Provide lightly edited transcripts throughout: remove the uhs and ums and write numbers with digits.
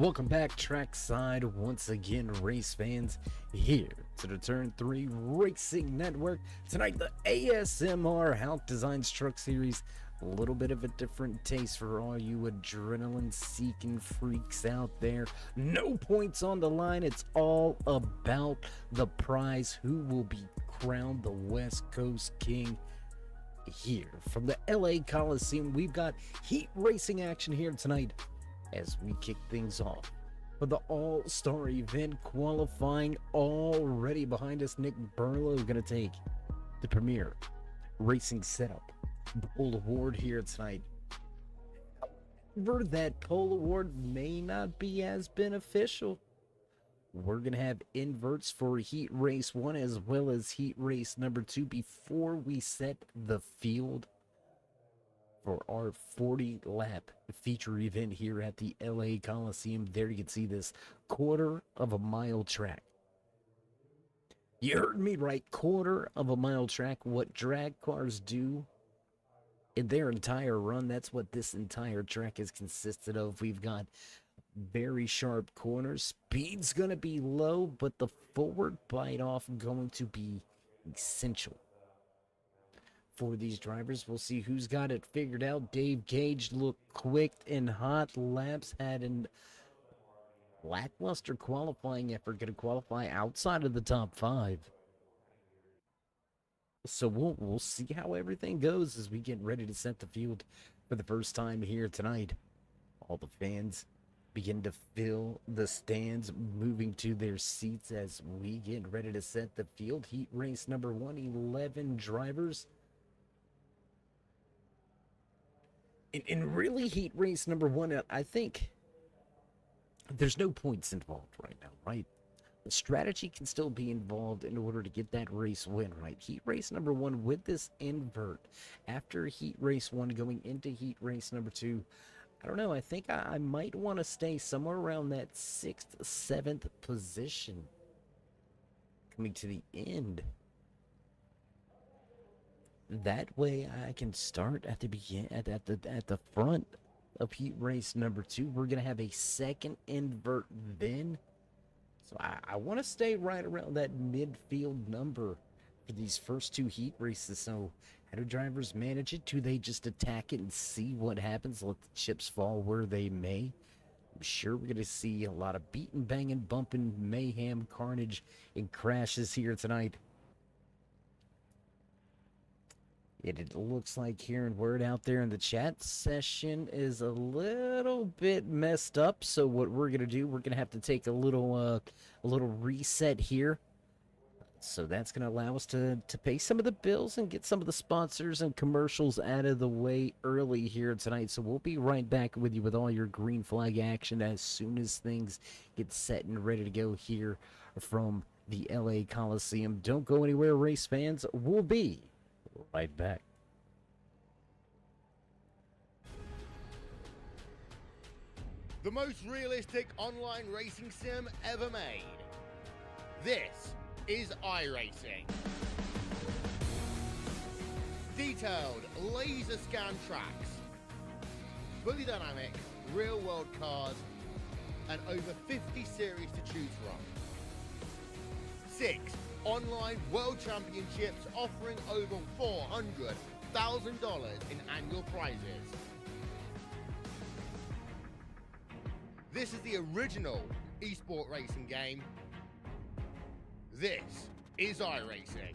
Welcome back trackside once again, race fans, here to the Turn 3 Racing Network. Tonight, the A.S.M.R Hauck Designs Truck Series. A little bit of a different taste for all you adrenaline-seeking freaks out there. No points on the line. It's all about the prize. Who will be crowned the West Coast King? Here from the LA Coliseum, we've got heat racing action here tonight as we kick things off for the all-star event. Qualifying already behind us. Nick Burlow gonna take the premier racing setup pole award here tonight. However, that pole award may not be as beneficial. We're gonna have inverts for heat race 1 as well as heat race number 2 before we set the field for our 40 lap feature event here at the LA Coliseum. There you can see this quarter-of-a-mile track. You heard me right, quarter-of-a-mile track. What drag cars do in their entire run, that's what this entire track is consisted of. We've got very sharp corners. Speed's gonna be low, but the forward bite off going to be essential for these drivers. We'll see who's got it figured out. Dave Gage looked quick in hot laps, had a lackluster qualifying effort, going to qualify outside of the top 5. So we'll see how everything goes as we get ready to set the field for the first time here tonight. All the fans begin to fill the stands, moving to their seats as we get ready to set the field. Heat race number 1, 11 drivers. In really heat race number 1, I think there's no points involved right now, right? The strategy can still be involved in order to get that race win, right? Heat race number 1 with this invert. After heat race 1 going into heat race number 2, I don't know. I think I might want to stay somewhere around that 6th, 7th position coming to the end. That way I can start at the at the front of heat race number 2. We're gonna have a second invert then, so I want to stay right around that midfield number for these first 2 heat races. So how do drivers manage it? Do they just attack it and see what happens, let the chips fall where they may? I'm sure we're gonna see a lot of beating, banging, bumping, mayhem, carnage, and crashes here tonight. It looks like hearing word out there in the chat session is a little bit messed up. So what we're gonna do, we're gonna have to take a little reset here. So that's gonna allow us to pay some of the bills and get some of the sponsors and commercials out of the way early here tonight. So we'll be right back with you with all your green flag action as soon as things get set and ready to go here from the LA Coliseum. Don't go anywhere, race fans. We'll be right back. The most realistic online racing sim ever made. This is iRacing. Detailed laser scan tracks, fully dynamic real world cars, and over 50 series to choose from. 6 online world championships offering over $400,000 in annual prizes. This is the original esport racing game. This is iRacing.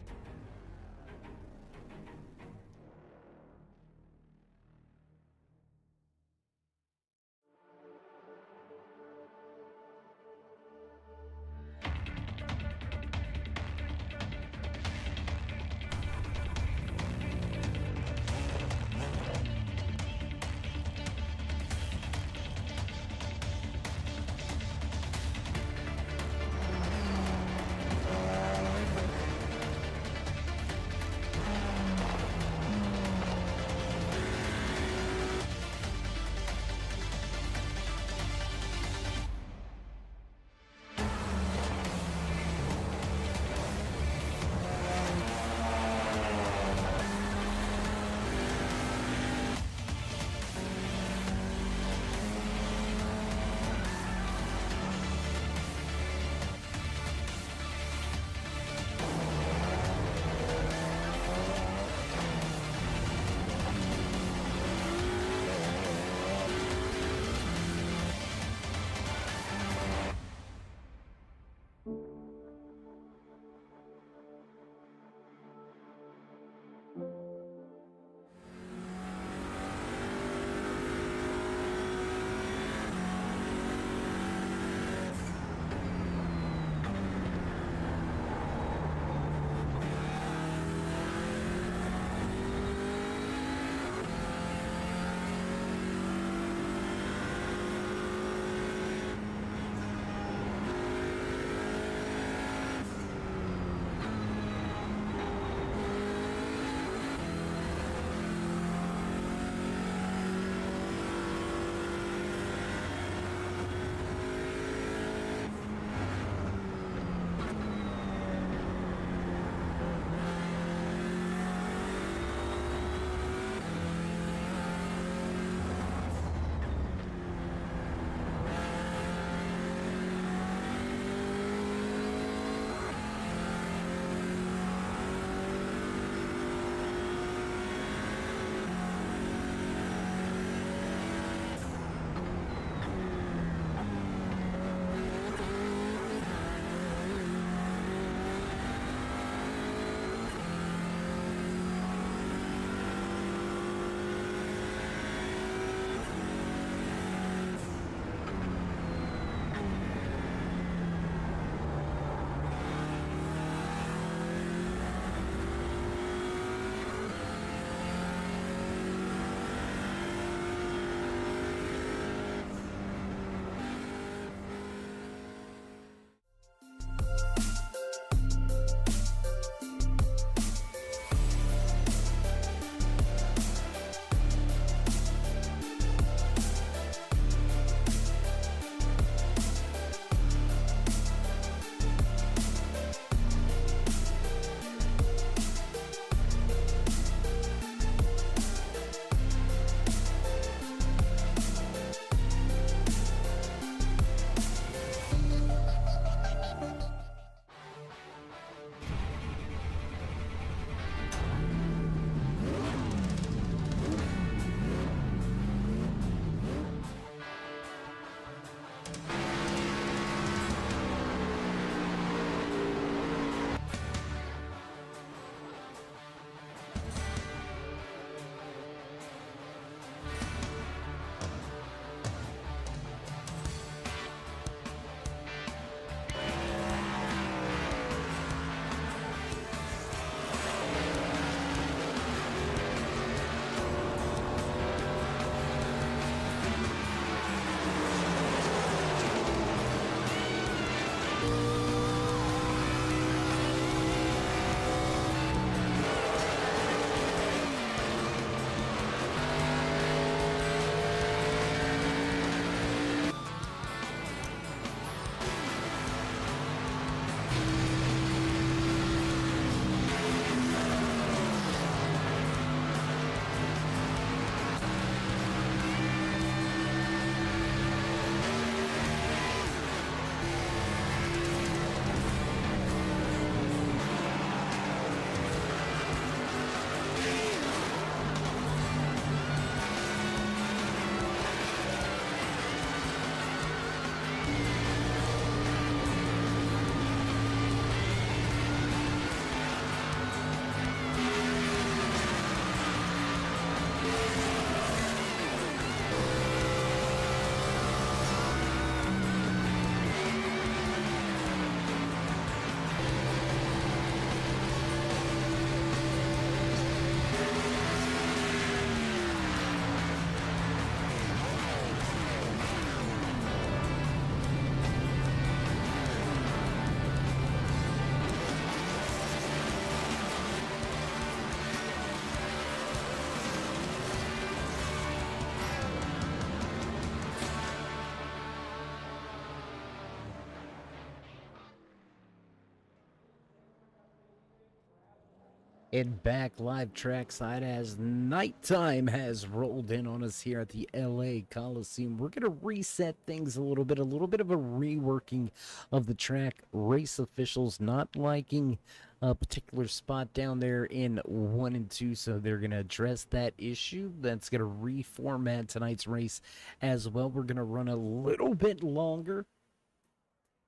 And back live trackside as nighttime has rolled in on us here at the LA Coliseum. We're going to reset things a little bit of a reworking of the track. Race officials not liking a particular spot down there in 1 and 2, so they're going to address that issue. That's going to reformat tonight's race as well. We're going to run a little bit longer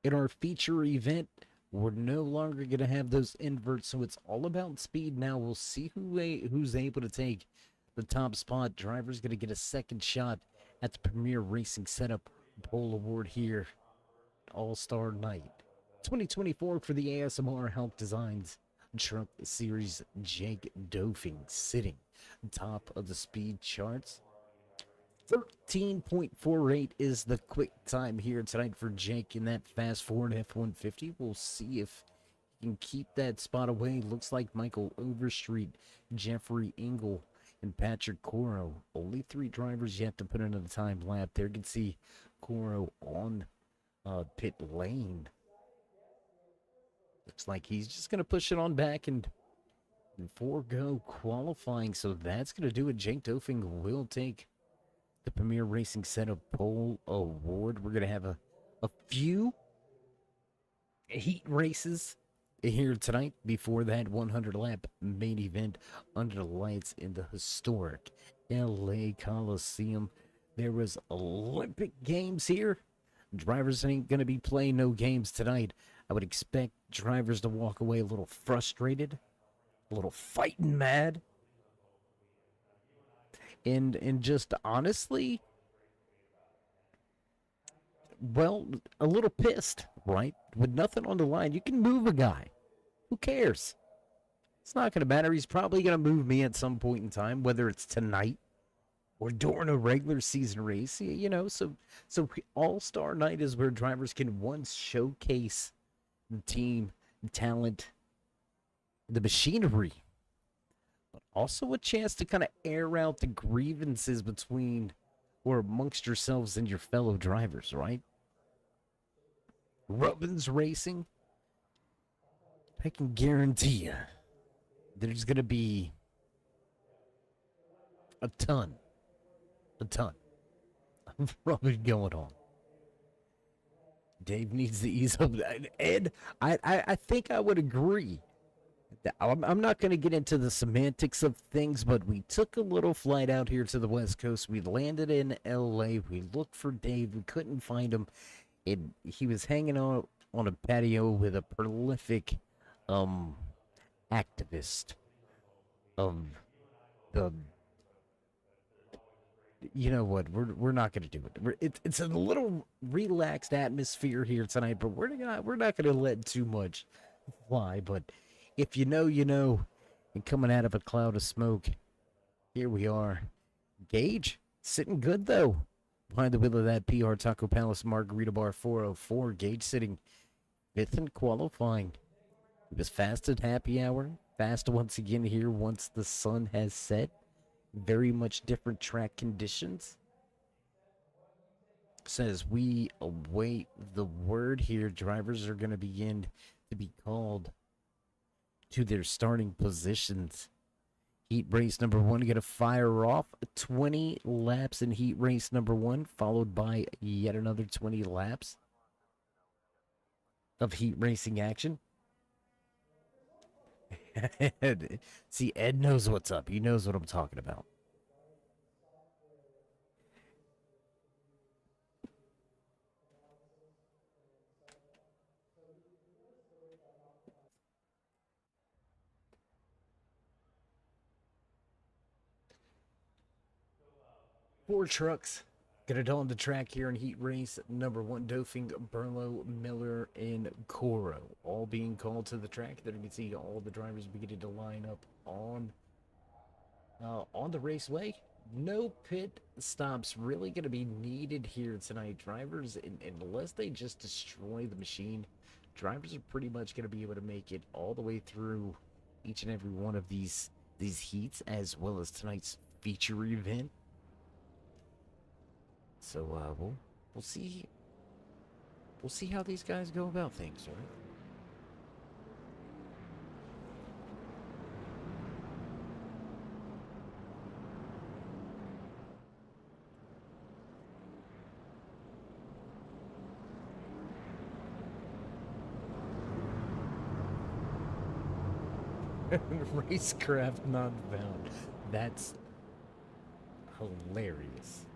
in our feature event. We're no longer going to have those inverts, so it's all about speed now. We'll see who's able to take the top spot. Driver's going to get a second shot at the Premier Racing Setup Pole Award here, All-Star Night 2024 for the A.S.M.R. Hauck Designs Truck Series. Jake Dofing sitting top of the speed charts. 13.48 is the quick time here tonight for Jake in that fast Ford F-150. We'll see if he can keep that spot away. Looks like Michael Overstreet, Jeffrey Engel, and Patrick Coro. Only 3 drivers yet to put in a time lap there. You can see Coro on pit lane. Looks like he's just going to push it on back and forego qualifying. So that's going to do it. Jake Dofing will take the Premier Racing Setup Pole Award. We're going to have a few heat races here tonight before that 100 lap main event under the lights in the historic LA Coliseum. There was Olympic Games here. Drivers ain't going to be playing no games tonight. I would expect drivers to walk away a little frustrated, a little fighting mad. And just honestly, well, a little pissed, right? With nothing on the line, you can move a guy. Who cares? It's not going to matter. He's probably going to move me at some point in time, whether it's tonight or during a regular season race. You know, so All-Star Night is where drivers can once showcase the team, talent, the machinery, but also a chance to kind of air out the grievances between or amongst yourselves and your fellow drivers, right? Robbins Racing, I can guarantee you there's going to be a ton of rubbing going on. Dave needs to ease up. Ed, I think I would agree. I'm not going to get into the semantics of things, but we took a little flight out here to the West Coast. We landed in L.A. We looked for Dave. We couldn't find him. He was hanging out on a patio with a prolific activist of the... You know what? We're not going to do it. It's a little relaxed atmosphere here tonight, but we're not going to let too much fly. But if you know, you know. And coming out of a cloud of smoke, here we are. Gage sitting good though behind the wheel of that PR Taco Palace Margarita Bar 404. Gage sitting 5th in qualifying. He was fast at happy hour. Fast once again here once the sun has set. Very much different track conditions. Says we await the word here. Drivers are going to begin to be called to their starting positions. Heat race number 1 going to fire off 20 laps in heat race number 1, followed by yet another 20 laps of heat racing action. See, Ed knows what's up. He knows what I'm talking about. Four trucks gonna on the track here in heat race number 1. Dofing, Burlow, Miller, and Coro all being called to the track. There you can see all the drivers beginning to line up on the raceway. No pit stops really going to be needed here tonight. Drivers, unless they just destroy the machine, drivers are pretty much going to be able to make it all the way through each and every one of these heats, as well as tonight's feature event. So we'll see how these guys go about things, right? Racecraft not found. That's hilarious.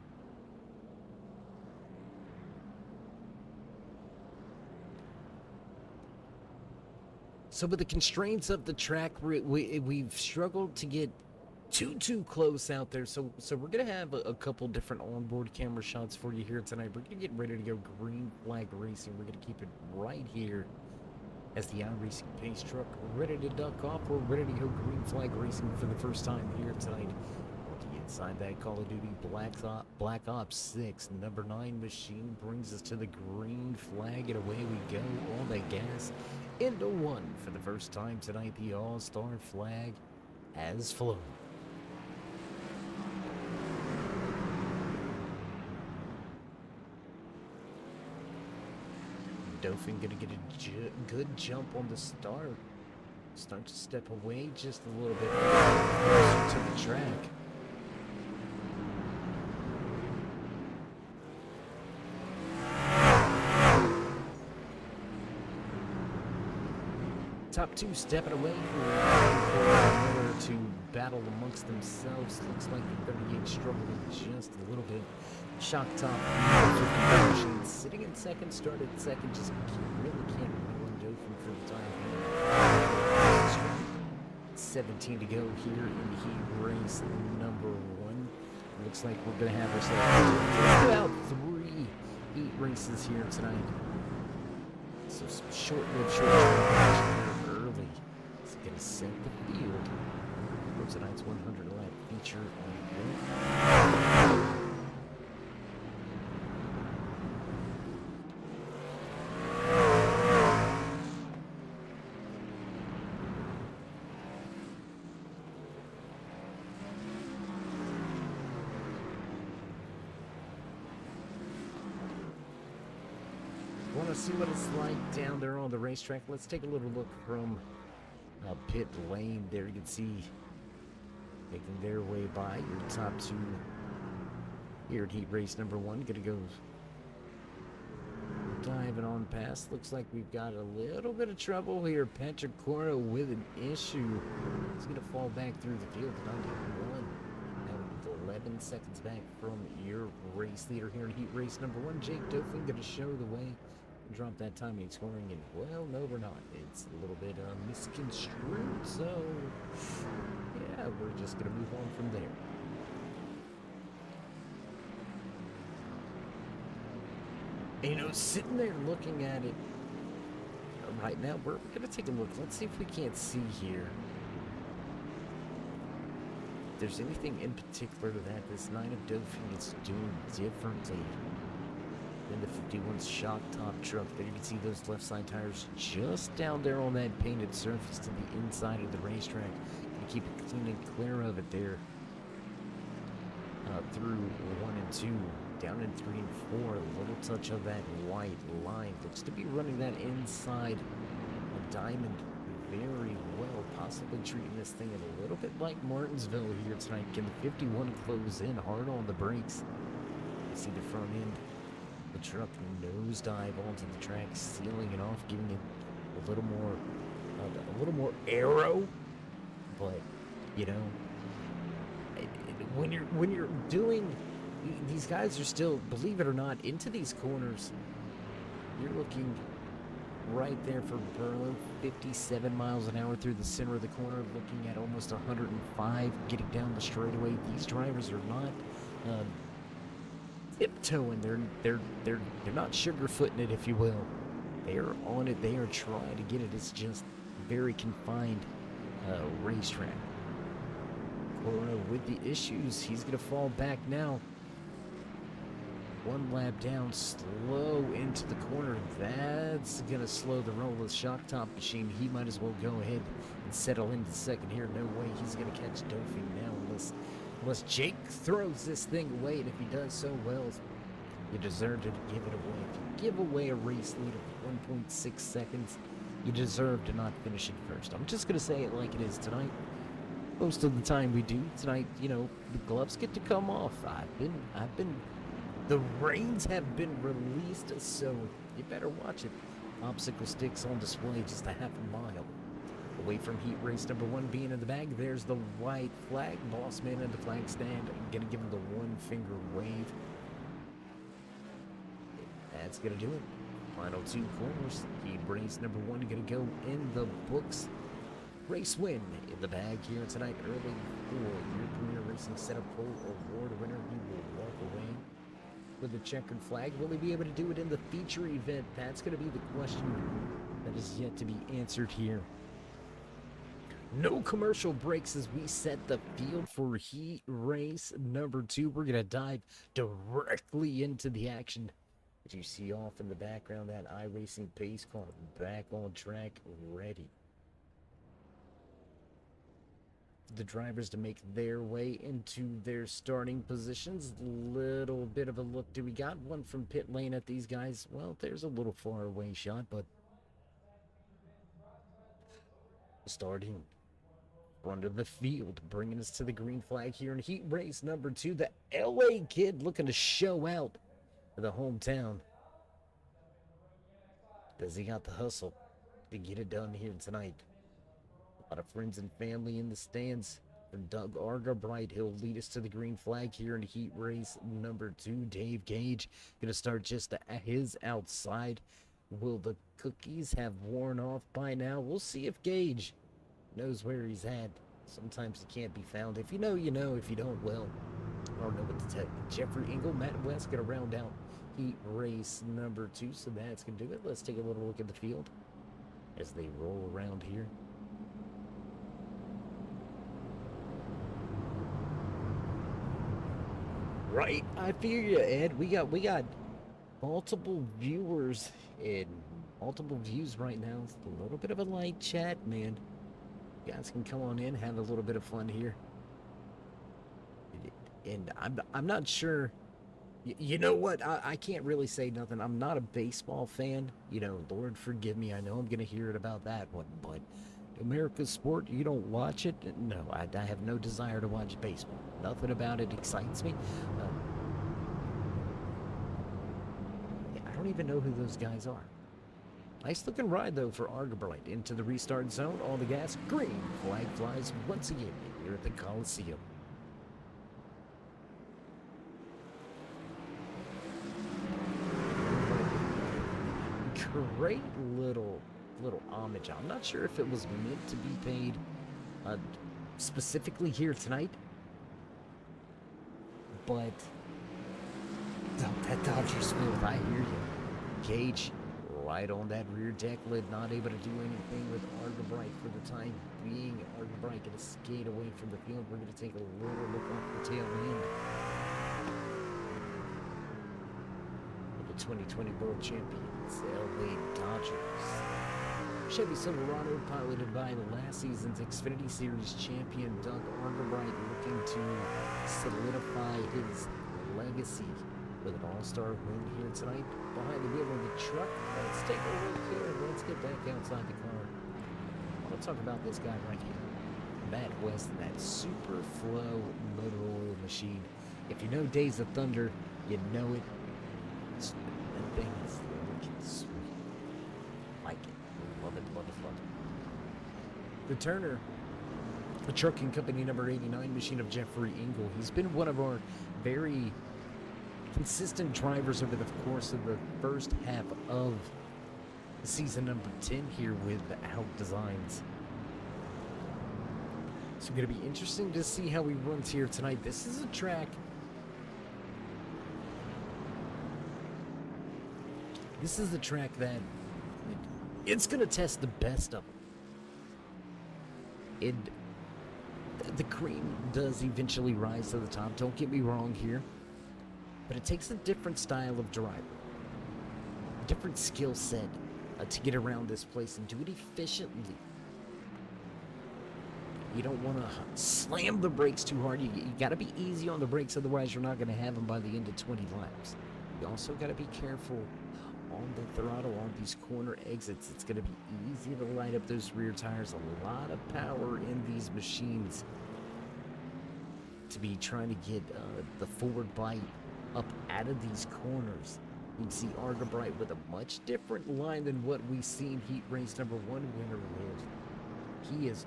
So with the constraints of the track, we've struggled to get too close out there. So we're gonna have a couple different onboard camera shots for you here tonight. We're gonna get ready to go green flag racing. We're gonna keep it right here as the iRacing pace truck ready to duck off. We're ready to go green flag racing for the first time here tonight. Looking inside that Call of Duty Black Ops 6, number 9 machine brings us to the green flag, and away we go. All that gas into one for the first time tonight. The All-Star flag has flown. Dauphin gonna get a good jump on the start. Start to step away just a little bit closer to the track. Top two stepping away to battle amongst themselves. Looks like the 38 struggling just a little bit. Shock top, 50 machine sitting in second, started second, just really can't run Dauphin for the time being. 17 to go here in heat race number 1. Looks like we're going to have ourselves about 3 heat races here tonight. So some short-lived action here early. It's going to set the field for tonight's 100 lap feature on Want to see what it's like down there on the racetrack? Let's take a little look from pit lane. There you can see making their way by your top 2 here at heat race number 1. Gonna go diving on past. Looks like we've got a little bit of trouble here. Petricora with an issue. He's gonna fall back through the field to 91. Now 11 seconds back from your race leader here in heat race number 1. Jake Dauphin gonna show the way. Drop that timing scoring, and well, no, we're not. It's a little bit misconstrued, so yeah, we're just gonna move on from there. And, you know, sitting there looking at it right now, we're gonna take a look. Let's see if we can't see here if there's anything in particular that this 9 of Dauphin is doing differently than the 51's shock top truck. There you can see those left side tires just down there on that painted surface to the inside of the racetrack. Gonna keep it clean and clear of it there through 1 and 2, down in 3 and 4. A little touch of that white line. Looks to be running that inside a diamond very well, possibly treating this thing a little bit like Martinsville here tonight. Can the 51 close in hard on the brakes? You see the front end. The truck nosedive onto the track, sealing it off, giving it a little more aero. But you know, when you're doing, these guys are still, believe it or not, into these corners. You're looking right there for Berlin, 57 miles an hour through the center of the corner, looking at almost 105 getting down the straightaway. These drivers are not tiptoeing. They're not sugarfooting it, if you will. They are on it. They are trying to get it. It's just very confined racetrack. Corona with the issues. He's gonna fall back now. 1 lap down, slow into the corner. That's gonna slow the roll of the shock top machine. He might as well go ahead and settle into second here. No way he's gonna catch Dauphin now unless Jake throws this thing away, and if he does so, well, you deserve to give it away. If you give away a race lead of 1.6 seconds, you deserve to not finish it first. I'm just gonna say it like it is tonight. Most of the time we do. Tonight, you know, the gloves get to come off. The reins have been released, so you better watch it. Obstacle sticks on display just a half a mile Away from heat race number 1 being in the bag, there's the white flag. Boss man in the flag stand, gonna give him the 1-finger wave. That's gonna do it. Final 2 corners. Heat race number 1 gonna go in the books. Race win in the bag here tonight early for your Premier Racing Setup Pole Award winner. He will walk away with the checkered flag. Will he be able to do it in the feature event? That's going to be the question that is yet to be answered here. No commercial breaks as we set the field for heat race number 2. We're going to dive directly into the action. As you see off in the background, that iRacing pace car back on track, ready. The drivers to make their way into their starting positions. Little bit of a look. Do we got one from pit lane at these guys? Well, there's a little far away shot, but starting front of the field, bringing us to the green flag here in heat race number 2. The LA kid looking to show out the hometown. Does he got the hustle to get it done here tonight? A lot of friends and family in the stands. And Doug Argabright, he'll lead us to the green flag here in heat race number 2. Dave Gage gonna start just at his outside. Will the cookies have worn off by now? We'll see if Gage knows where he's at. Sometimes he can't be found. If you know, you know. If you don't, well, I don't know what to tell you. Jeffrey Engel, Matt West gonna round out heat race number 2, so that's gonna do it. Let's take a little look at the field as they roll around here. Right, I feel you, Ed. We got multiple viewers and multiple views right now. It's a little bit of a light chat, man. You guys can come on in, have a little bit of fun here. And I'm not sure. You know what? I can't really say nothing. I'm not a baseball fan. You know, Lord forgive me. I know I'm gonna hear it about that one, but America's sport, you don't watch it? No, I have no desire to watch baseball. Nothing about it excites me. I don't even know who those guys are. Nice looking ride, though, for Argabright into the restart zone. On the gas, green flag flies once again here at the Coliseum. Great little homage. I'm not sure if it was meant to be paid specifically here tonight, but that Dodgers field, I hear you. Gage right on that rear deck lid, not able to do anything with Argabright for the time being. Argabright going to skate away from the field. We're going to take a little look off the tail end of the 2020 World Champions, LA Dodgers. Chevy Silverado, piloted by the last season's Xfinity Series champion Doug Argabright, looking to solidify his legacy with an all-star win here tonight. Behind the wheel of the truck, let's take a look here. Let's get back outside the car. I want to talk about this guy right here, Matt West, and that super flow motor oil machine. If you know Days of Thunder, you know it. That thing is looking sweet. Like it. Love it, love it, love it. The Turner, a trucking company number 89 machine of Jeffrey Engel. He's been one of our very consistent drivers over the course of the first half of season number 10 here with Hauck Designs. So going to be interesting to see how he runs here tonight. This is a track. This is the track that it's going to test the best of them. The cream does eventually rise to the top. Don't get me wrong here. But it takes a different style of driver, a different skill set to get around this place and do it efficiently. You don't want to slam the brakes too hard. You got to be easy on the brakes, otherwise you're not going to have them by the end of 20 laps. You also got to be careful on the throttle on these corner exits. It's going to be easy to light up those rear tires. A lot of power in these machines to be trying to get the forward bite up out of these corners. You can see Argabright with a much different line than what we seen heat race number 1 winner with. He is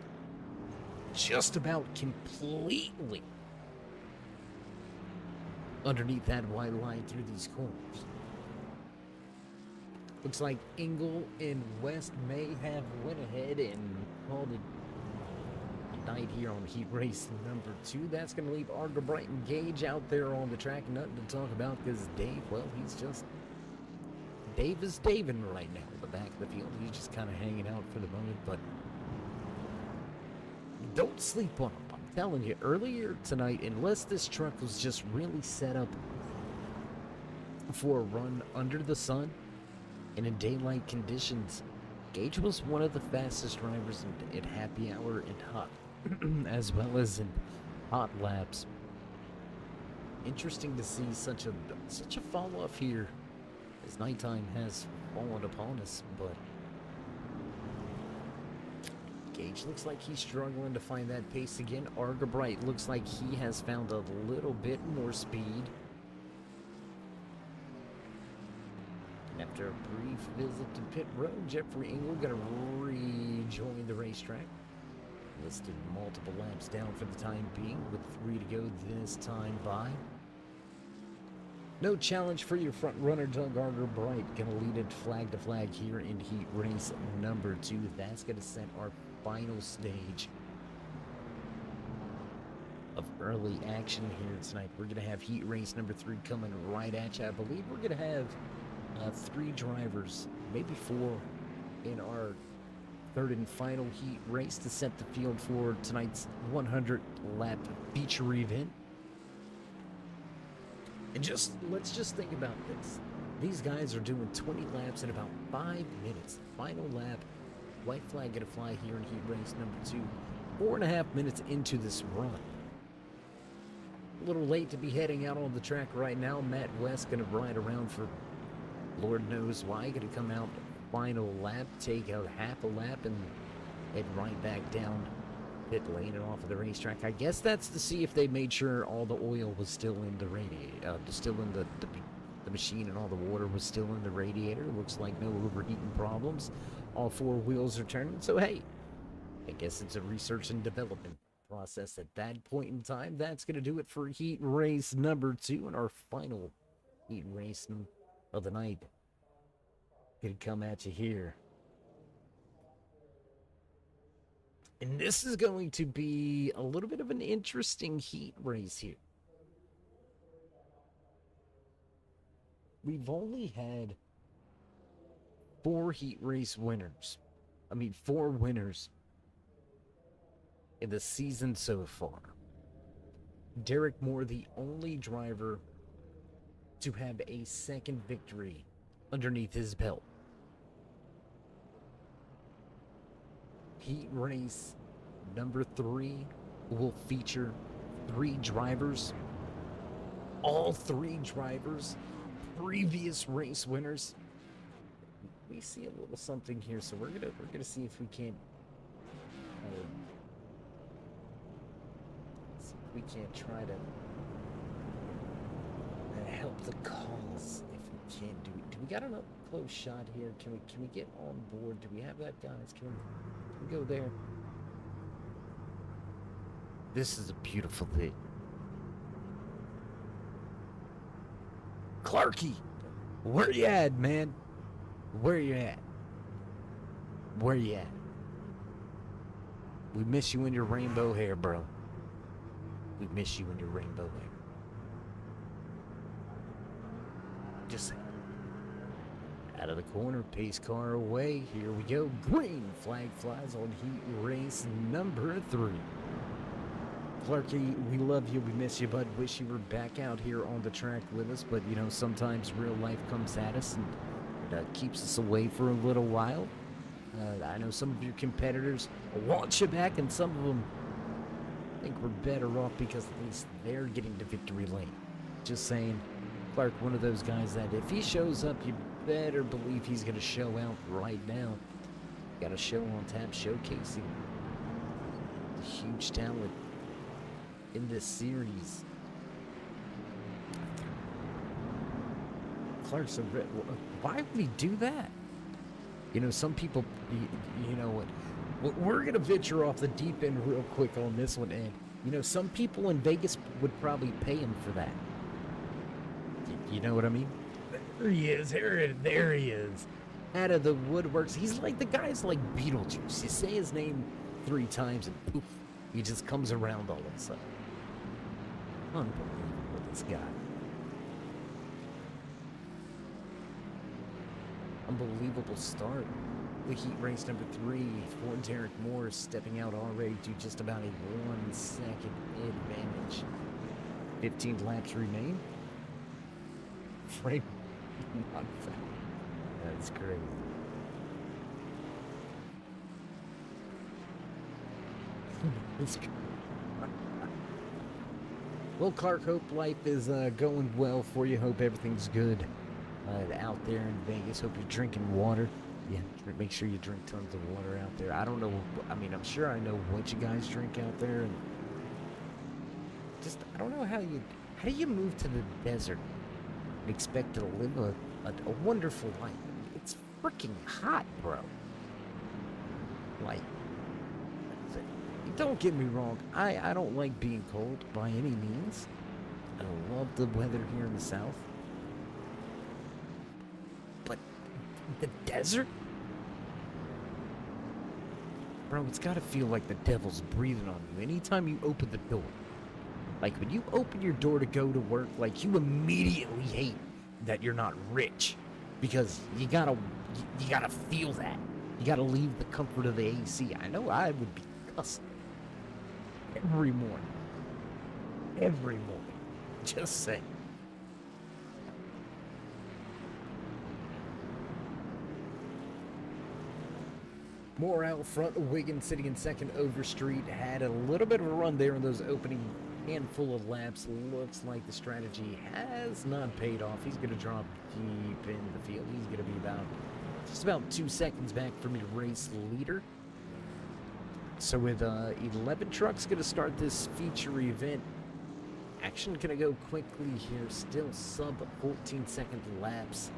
just about completely underneath that white line through these corners. Looks like Engel and West may have went ahead and called it a night here on heat race number 2. That's going to leave Argabright and Gage out there on the track. Nothing to talk about because Dave, well, he's just... Dave is Davin right now in the back of the field. He's just kind of hanging out for the moment, but don't sleep on him. I'm telling you, earlier tonight, unless this truck was just really set up for a run under the sun and in daylight conditions, Gage was one of the fastest drivers in happy hour and hot, as well as in hot laps. Interesting to see such a fall off here as nighttime has fallen upon us, but Gage looks like he's struggling to find that pace again. Argabright looks like he has found a little bit more speed. And after a brief visit to pit road, Jeffrey Engel gonna rejoin the racetrack. Listed multiple laps down for the time being, with 3 to go this time by. No challenge for your front runner, Doug Argabright. Gonna lead it flag to flag here in heat race number 2. That's gonna set our final stage of early action here tonight. We're gonna have heat race number 3 coming right at you. I believe we're gonna have 3 drivers, maybe 4, in our third and final heat race to set the field for tonight's 100 lap feature event. And let's just think about this. These guys are doing 20 laps in about 5 minutes. Final lap, white flag gonna fly here in heat race number 2. 4.5 minutes into this run. A little late to be heading out on the track right now. Matt West gonna ride around for Lord knows why. Gonna come out final lap, take out half a lap, and head right back down pit lane and off of the racetrack. I guess that's to see if they made sure all the oil was still in the radiator, still in the machine, and all the water was still in the radiator. Looks like no overheating problems. All 4 wheels are turning. So hey, I guess it's a research and development process at that point in time. That's gonna do it for heat race number 2 and our final heat race of the night. Gonna come at you here. And this is going to be a little bit of an interesting heat race here. We've only had 4 heat race winners. 4 winners in the season so far. Derek Moore, the only driver to have a second victory underneath his belt. Heat race number 3 will feature 3 drivers. All 3 drivers, previous race winners. We see a little something here, so we're gonna see if we can't try to help the cause if we can't do it. Do we got an up close shot here? Can we get on board? Do we have that, guys? Can we go there? This is a beautiful thing. Clarky, where you at, man? Where you at? Where you at? We miss you in your rainbow hair, bro. We miss you in your rainbow hair. Just saying. Out of the corner, pace car away. Here we go. Green flag flies on heat race number 3. Clarky, we love you. We miss you, bud. Wish you were back out here on the track with us. But, you know, sometimes real life comes at us and it keeps us away for a little while. I know some of your competitors want you back, and some of them think we're better off because at least they're getting to victory lane. Just saying. Clark, one of those guys that if he shows up, you better believe he's going to show out right now. Got a show on tap showcasing the huge talent in this series. Clark's why would he do that? You know, some people, you know what? We're going to venture off the deep end real quick on this one, and, you know, some people in Vegas would probably pay him for that. You know what I mean? There he is. There he is. Out of the woodworks. He's like, the guy's like Beetlejuice. You say his name 3 times and poof, he just comes around all of a sudden. Unbelievable, this guy. Unbelievable start. The heat race number 3 for Derek Moore, stepping out already to just about a 1 second advantage. 15 laps remain. Frame not found. That's crazy. Well, Clark, hope life is going well for you. Hope everything's good out there in Vegas. Hope you're drinking water. Yeah, make sure you drink tons of water out there. I don't know. I mean, I'm sure I know what you guys drink out there, and just I don't know how do you move to the desert and expect to live a wonderful life? It's freaking hot, bro. Like, don't get me wrong. I don't like being cold by any means. I love the weather here in the South. But the desert? Bro, it's gotta feel like the devil's breathing on you anytime you open the door. Like, when you open your door to go to work, like, you immediately hate that you're not rich. Because you gotta feel that. You gotta leave the comfort of the AC. I know I would be cussing. Every morning. Every morning. Just saying. More out front, Wiggins sitting in second. Overstreet had a little bit of a run there in those opening handful of laps. Looks like the strategy has not paid off. He's going to drop deep in the field. He's going to be just about 2 seconds back from your race leader. So with 11 trucks going to start this feature event. Action going to go quickly here. Still sub 14-second laps.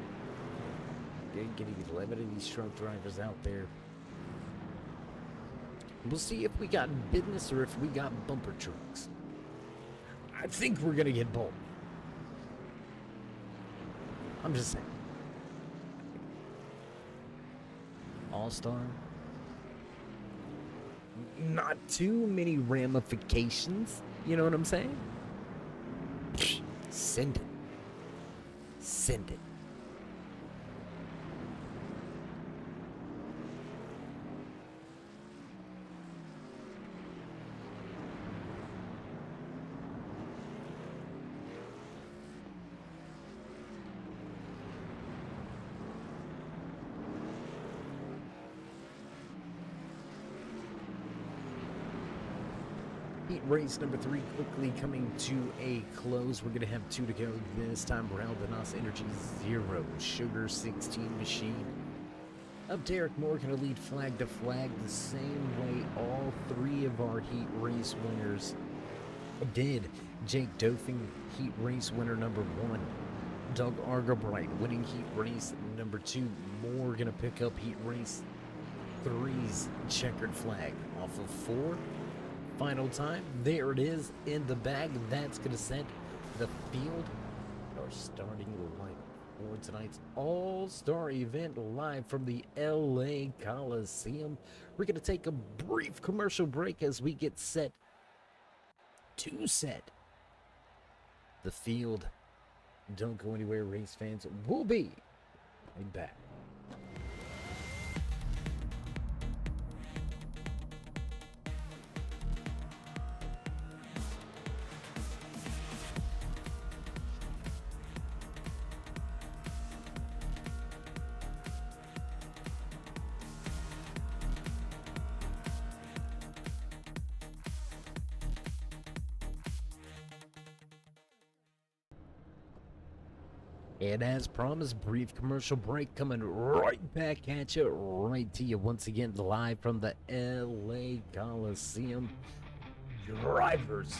Getting 11 of these truck drivers out there. We'll see if we got business or if we got bumper trucks. I think we're going to get both. I'm just saying. All-Star. Not too many ramifications. You know what I'm saying? Send it. Send it. Heat race number 3 quickly coming to a close. We're going to have 2 to go this time around. The NOS Energy 0 Sugar 16 machine of Derek Moore going to lead flag to flag the same way all 3 of our heat race winners did. Jake Dofing, heat race winner number 1. Doug Argabright winning heat race number 2. Moore going to pick up heat race 3's checkered flag off of 4. Final time, there it is in the bag. That's going to set the field. Our starting lineup for tonight's All-Star event live from the LA Coliseum. We're going to take a brief commercial break as we get set to set the field. Don't go anywhere, race fans. We'll be right back. And as promised, brief commercial break coming right back at you, right to you once again, live from the LA Coliseum. Drivers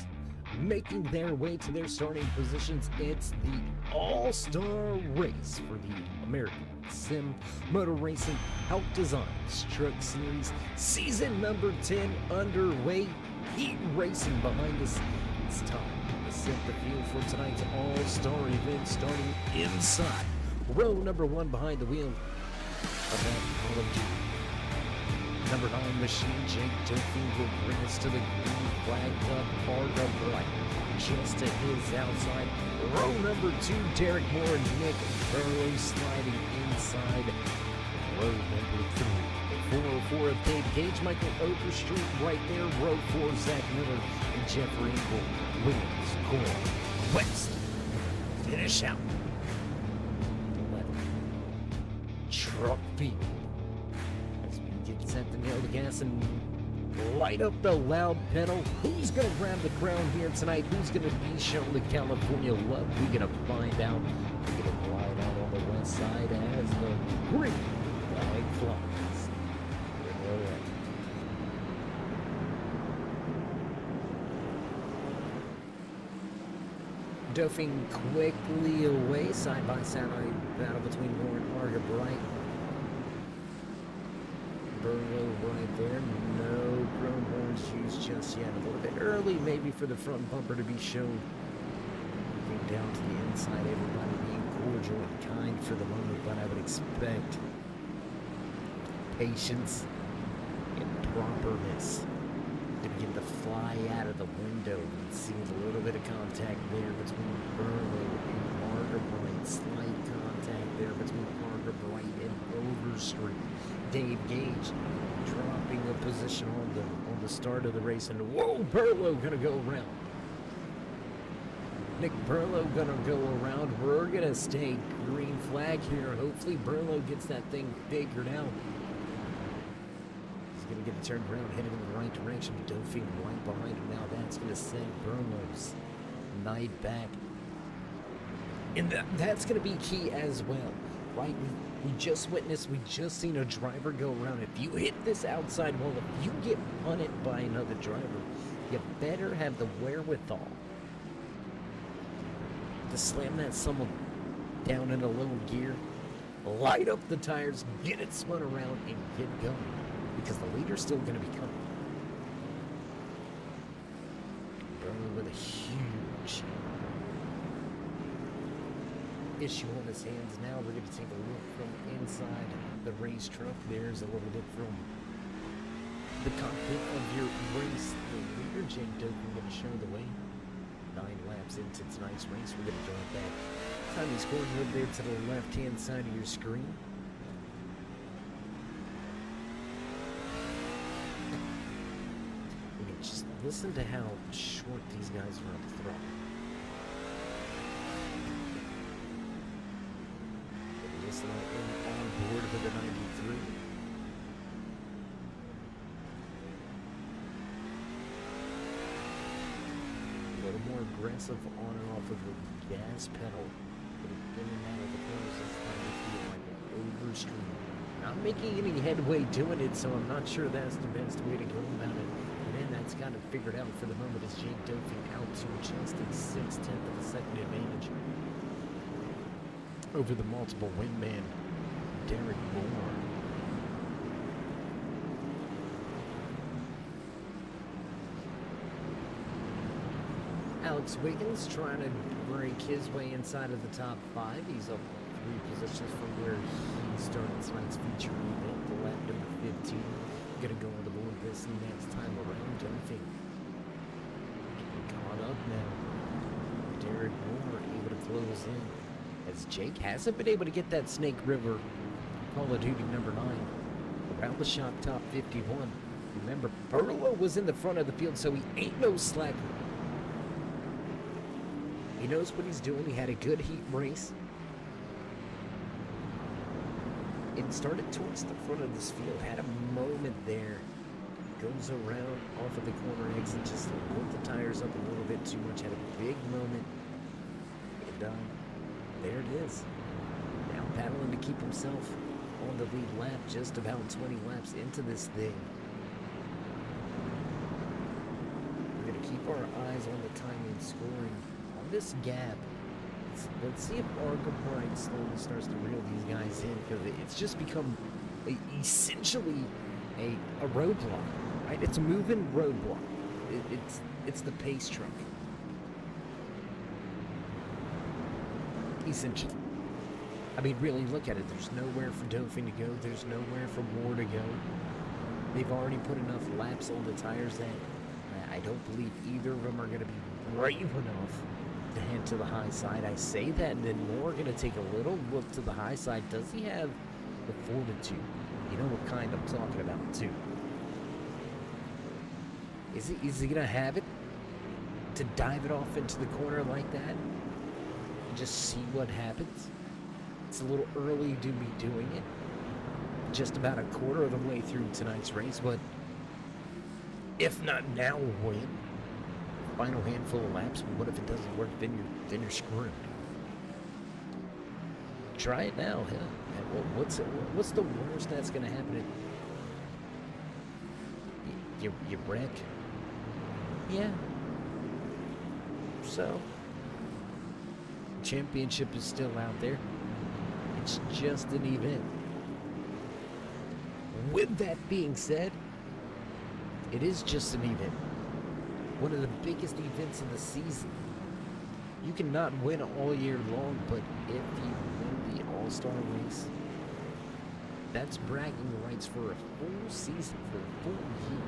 making their way to their starting positions. It's the all-star race for the American Sim Motor Racing Hauck Designs Truck Series season number 10 underway. Heat racing behind us. It's time to set the field for tonight's all-star event starting inside row number 1 behind the wheel of that Call of Duty. Number 9 Machine Jake Duffy will bring us to the green flag of Harga Bright. Just to his outside. Row number 2, Derek Moore and Nick Burrow sliding inside. Row number 3, 404 of Dave Gage, Michael Overstreet right there. Row 4, Zach Miller and Jeffrey Engel. Williams, Gore, West. Finish out. 11. Truck field. As we get set to nail the gas and light up the loud pedal. Who's going to grab the crown here tonight? Who's going to be shown the California love? We're going to find out. We're going to ride out on the west side as the green flag flies. Duffing quickly away, side by side battle between Moore and Harga Bright. Burlow right there. No chrome horns used just yet. A little bit early, maybe, for the front bumper to be shown. Moving down to the inside, everybody being cordial and kind for the moment, but I would expect patience and properness to begin to fly out of the window. We see a little bit of contact there between Burlow and Harga Bright. Slight contact there between Harga Bright and Overstreet. Dave Gage dropping a position on the start of the race, and whoa, Burlow gonna go around. Nick Burlow gonna go around. We're gonna stay green flag here. Hopefully Burlow gets that thing figured out. He's gonna get it turned around, headed in the right direction. Duffing right behind him now. That's gonna send Burlow's night back, and that's gonna be key as well, right? We just witnessed, we just seen a driver go around. If you hit this outside wall, if you get punted by another driver, you better have the wherewithal to slam that someone down in a low gear, light up the tires, get it spun around, and get going. Because the leader's still going to be coming. Burlow with a huge issue on his hands. Now we're going to take a look from inside the race truck. There's a little bit from the cockpit of your race. The leader, Jake Duffy, going to show the way. 9 laps into tonight's race. We're going to drive back. Time is going over there to the left-hand side of your screen. You can just listen to how short these guys are on the throttle. On board for the 93. A little more aggressive on and off of the gas pedal. In and out of the corners is starting to feel like an Overstreet. Not making any headway doing it, so I'm not sure that's the best way to go about it. And then that's got it figured out for the moment as Jake Duffy out to just a 6/10 of a second advantage over the multiple wingman, Derek Moore. Alex Wiggins trying to break his way inside of the top 5. He's up 3 positions from where he started tonight's feature event, the lap number 15. Gonna go on the board this next time around. Duffy caught up now. Derek Moore able to close in, as Jake hasn't been able to get that Snake River Call of Duty number 9 around the shop top 51. Remember, Burlow was in the front of the field, so he ain't no slacker. He knows what he's doing. He had a good heat race. And started towards the front of this field. Had a moment there. Goes around off of the corner exit. Just lit the tires up a little bit too much. Had a big moment. And there it is. Now battling to keep himself on the lead lap. Just about 20 laps into this thing. We're going to keep our eyes on the timing scoring. On this gap, Let's see if Arkham slowly starts to reel these guys in, because it's just become essentially a roadblock, right? It's a moving roadblock. It's the pace truck, essentially. I mean, really look at it. There's nowhere for Dauphin to go. There's nowhere for War to go. They've already put enough laps on the tires that I don't believe either of them are going to be brave enough to head to the high side. I say that, and then Moore going to take a little look to the high side. Does he have the fortitude? You know what kind I'm talking about, too. Is he going to have it to dive it off into the corner like that and just see what happens? It's a little early to be doing it. Just about a quarter of the way through tonight's race, but if not now, when? Final handful of laps. What if it doesn't work? Then you're screwed. Try it now. Hell, what's the worst that's going to happen? You wreck. Yeah. So, championship is still out there. It's just an event. With that being said, it is just an event. One of the biggest events of the season. You cannot win all year long, but if you win the All-Star race, that's bragging rights for a full season, for a full year.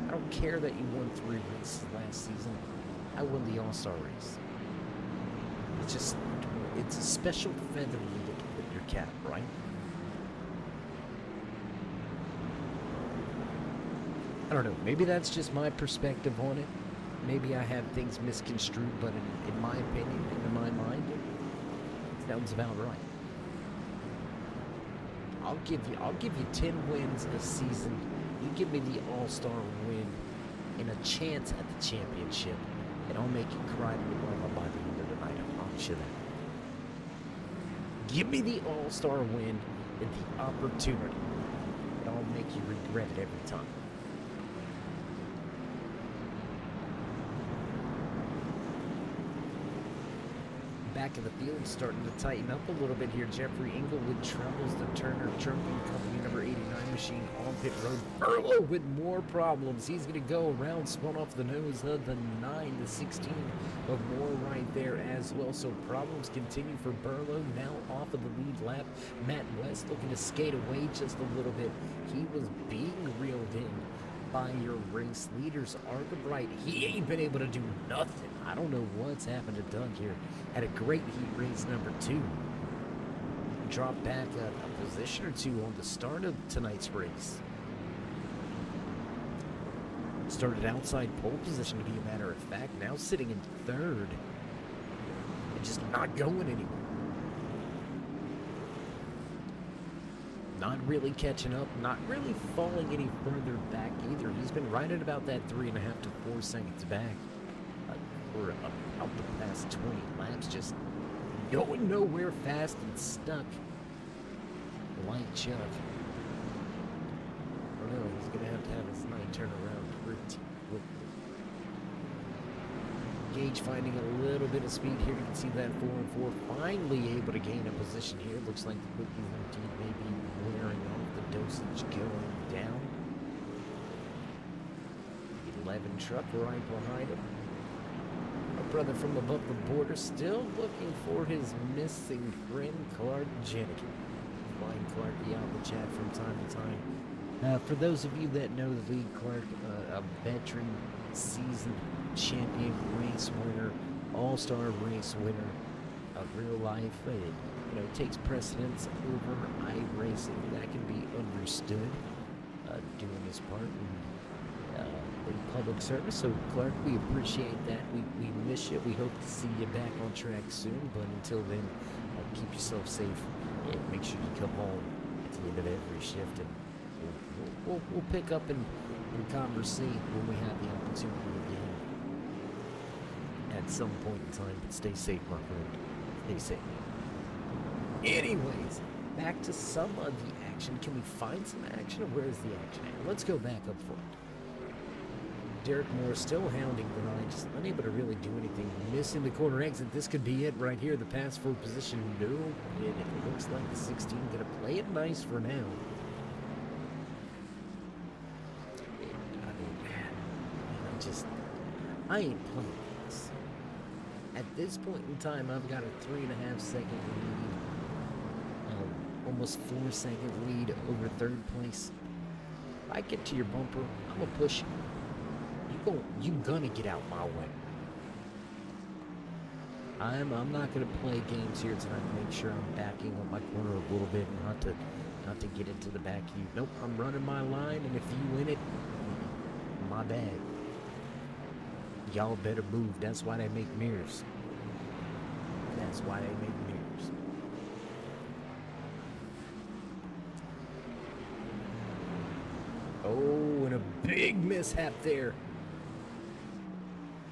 I don't care that you won 3 races last season. I won the All-Star race. It's a special feather you get to put in your cap, right? I don't know, maybe that's just my perspective on it. Maybe I have things misconstrued, but in my opinion, in my mind, it sounds about right. I'll give you 10 wins a season. You give me the All-Star win and a chance at the championship, and I'll make you cry to your mama by the end of the night. I promise you that. Give me the All-Star win and the opportunity, and I'll make you regret it every time. Back of the field starting to tighten up a little bit here. Jeffrey Englewood troubles the Turner Trucking Company number 89 machine on pit road. Burlow with more problems. He's going to go around, spun off the nose of the 9 to 16 of Moore right there as well. So problems continue for Burlow. Now off of the lead lap. Matt West looking to skate away just a little bit. He was being reeled in by your race leaders. Argabright, he ain't been able to do nothing. I don't know what's happened to Doug here. Had a great heat race number 2. Dropped back a position or 2 on the start of tonight's race. Started outside pole position, to be a matter of fact. Now sitting in 3rd. And just not going anywhere. Not really catching up, not really falling any further back either. He's been right at about that 3.5 to 4 seconds back for about the past 20 laps, just going nowhere fast and stuck like Chuck. I don't know, he's going to have his 9 turn around pretty quickly. Gage finding a little bit of speed here. You can see that 4 and 4 finally able to gain a position here. Looks like the quickie routine may be wearing off, the dosage going down. 11 truck right behind him. Our brother from above the border still looking for his missing friend, Clark Jenikin. Flying Clarky out in the chat from time to time. For those of you that know the league, Clark, a veteran, seasoned champion race winner, all-star race winner of real life. It takes precedence over iRacing. That can be understood. Doing his part in public service. So Clark, we appreciate that. We miss you. We hope to see you back on track soon. But until then, keep yourself safe and make sure you come home at the end of every shift. And we'll pick up and conversate when we have the opportunity again at some point in time. But stay safe, my friend. Stay safe. Anyways, back to some of the action. Can we find some action? Or where's the action at? Let's go back up front. Derek Moore still hounding the line, just unable to really do anything. Missing the corner exit. This could be it right here. The pass for position. No, and it looks like the 16 going to play it nice for now. I ain't playing this. At this point in time, I've got a 3.5 second lead. Almost 4-second lead over third place. If I get to your bumper, I'm gonna push you. You gonna get out my way. I'm not gonna play games here tonight. Make sure I'm backing up my corner a little bit, and not to get into the back of you. Nope, I'm running my line, and if you win it, my bad. Y'all better move. That's why they make mirrors. That's why they make mirrors. Oh, and a big mishap there.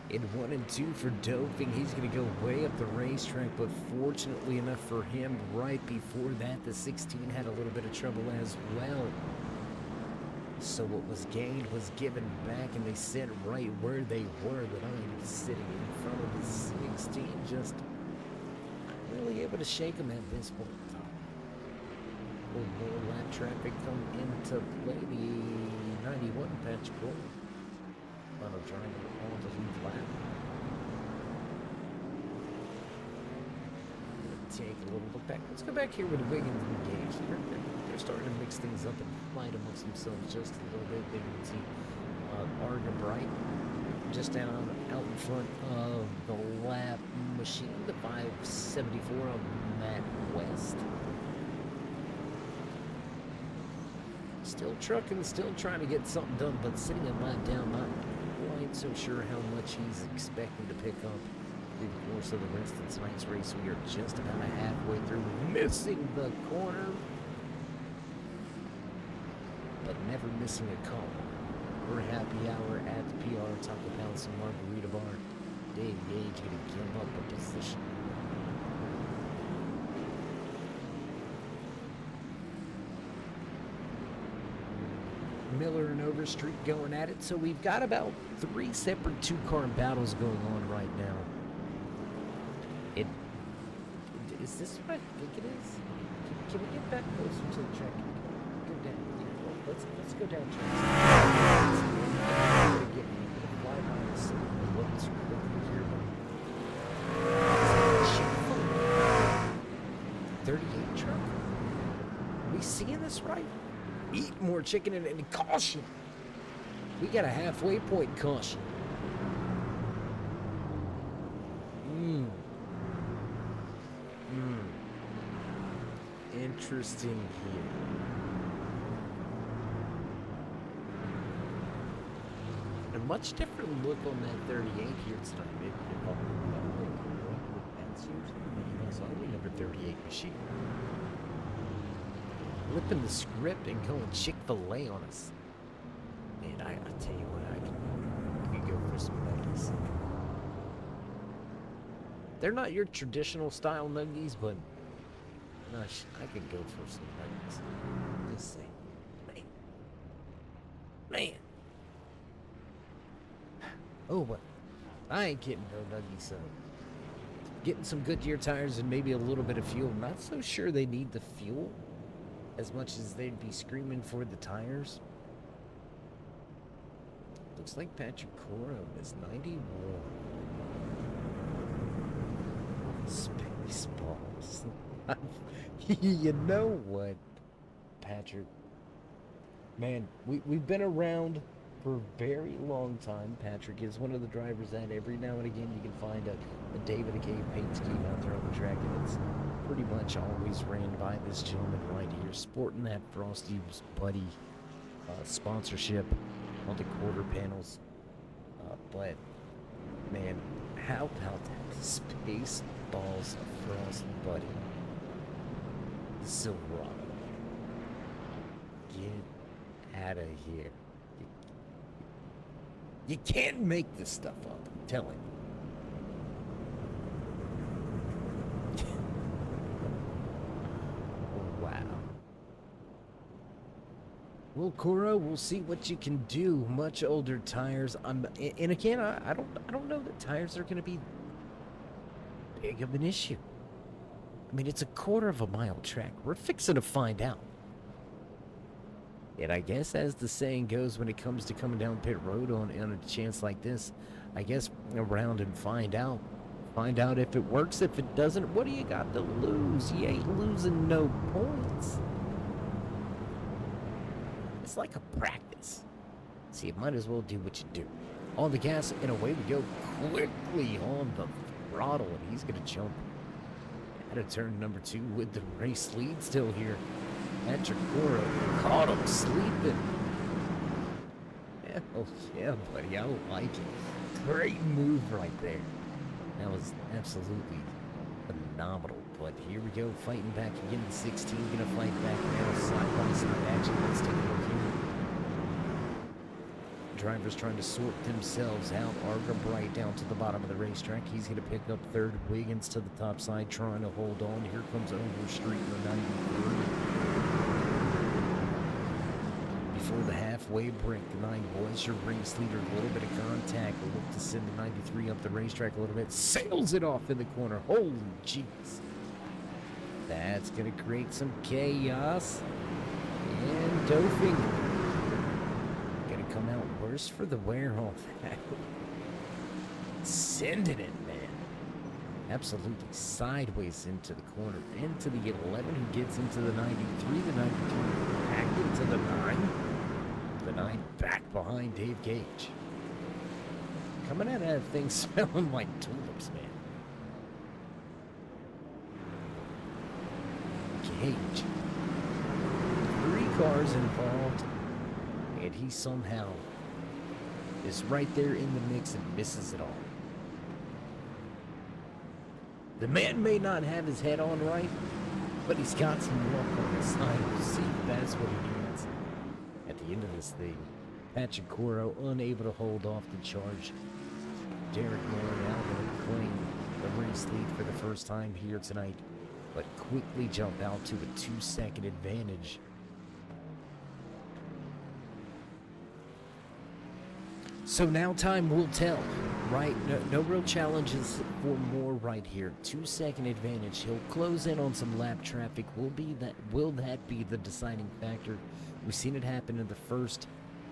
In 1 and 2 for doping. He's going to go way up the racetrack, but fortunately enough for him, right before that, the 16 had a little bit of trouble as well. So what was gained was given back, and they sit right where they were. But I'm sitting in front of the 16, just not really able to shake them at this point in time. A little more lap traffic come into play. The 91 patch goal. Final triangle on the lead lap. Take a little look back. Let's go back here with Wiggins and Gage. They're starting to mix things up and fight amongst themselves just a little bit. There you can see Arden Bright just out in front of the lap machine. The 574 of Matt West. Still trucking, still trying to get something done, but sitting a lap down, not quite so sure how much he's expecting to pick up through the course of the rest of tonight's race. We are just about halfway through, missing the corner, but never missing a call. We're happy hour at the PR Taco Palace and Margarita Bar. Dave Gage going to give up a position. Miller and Overstreet going at it, so we've got about 3 separate two-car battles going on right now. Is this what I think it is? Can we get back closer to the track? Go down. Yeah, let's go down track. Get the fly by the city. What's here? 38 truck. Are we seeing this right? Eat more chicken and caution. We got a halfway point caution. Interesting here. A much different look on that 38 here tonight. Only number 38 machine. Flipping the script and going Chick-fil-A on us. Man, I tell you what, I could go for some nuggies. They're not your traditional style nuggies, but gosh, I could go for some nuggies. Just saying. Man. Oh, but I ain't getting no nuggies, so getting some Goodyear tires and maybe a little bit of fuel. Not so sure they need the fuel as much as they'd be screaming for the tires. Looks like Patrick Corum is 91. Spaceballs. You know what, Patrick? Man, we've been around for a very long time. Patrick is one of the drivers that every now and again you can find a David Cave paint scheme out there on the track, and it's pretty much always ran by this gentleman right here, sporting that Frosty's Buddy sponsorship on the quarter panels. But man, how about that Spaceballs Frost Buddy Silverado? Get out of here. You can't make this stuff up, I'm telling you. Wow. Well, Cora, we'll see what you can do. Much older tires. And again, I don't know that tires are going to be big of an issue. I mean, it's a quarter of a mile track. We're fixing to find out. And I guess, as the saying goes, when it comes to coming down pit road on a chance like this, I guess around and find out. Find out if it works. If it doesn't, what do you got to lose? You ain't losing no points. It's like a practice. So you might as well do what you do. On the gas, and away we go. Quickly on the throttle, and he's going to jump out of turn number 2 with the race lead still here. Patrick Cora caught him sleeping. Hell yeah, buddy. I like it. Great move right there. That was absolutely phenomenal. But here we go, fighting back again in 16. Gonna fight back now, side by side action. Let's take a look here. Drivers trying to sort themselves out. Arga Bright down to the bottom of the racetrack. He's gonna pick up third. Wiggins to the top side, trying to hold on. Here comes Overstreet in the 93. Before the halfway break, the 9 was your race leader. A little bit of contact. A look to send the 93 up the racetrack a little bit. Sails it off in the corner. Holy jeez. That's going to create some chaos. And Doping going to come out worse for the wear on that. Sending it, man. Absolutely sideways into the corner. Into the 11 who gets into the 93. The 93 back into the 9. The 9 back behind Dave Gage. Coming out of that thing smelling like tulips, man. Gage. 3 cars involved, and he somehow is right there in the mix and misses it all. The man may not have his head on right, but he's got some luck on his side. We'll see if that's what he needs. At the end of this thing, Patrick Cora unable to hold off the charge. Derek Moore now going to claim the race lead for the first time here tonight, but quickly jump out to a 2-second advantage. So now time will tell, right? No real challenges for Moore right here. 2-second advantage. He'll close in on some lap traffic. Will that be the deciding factor? We've seen it happen in the first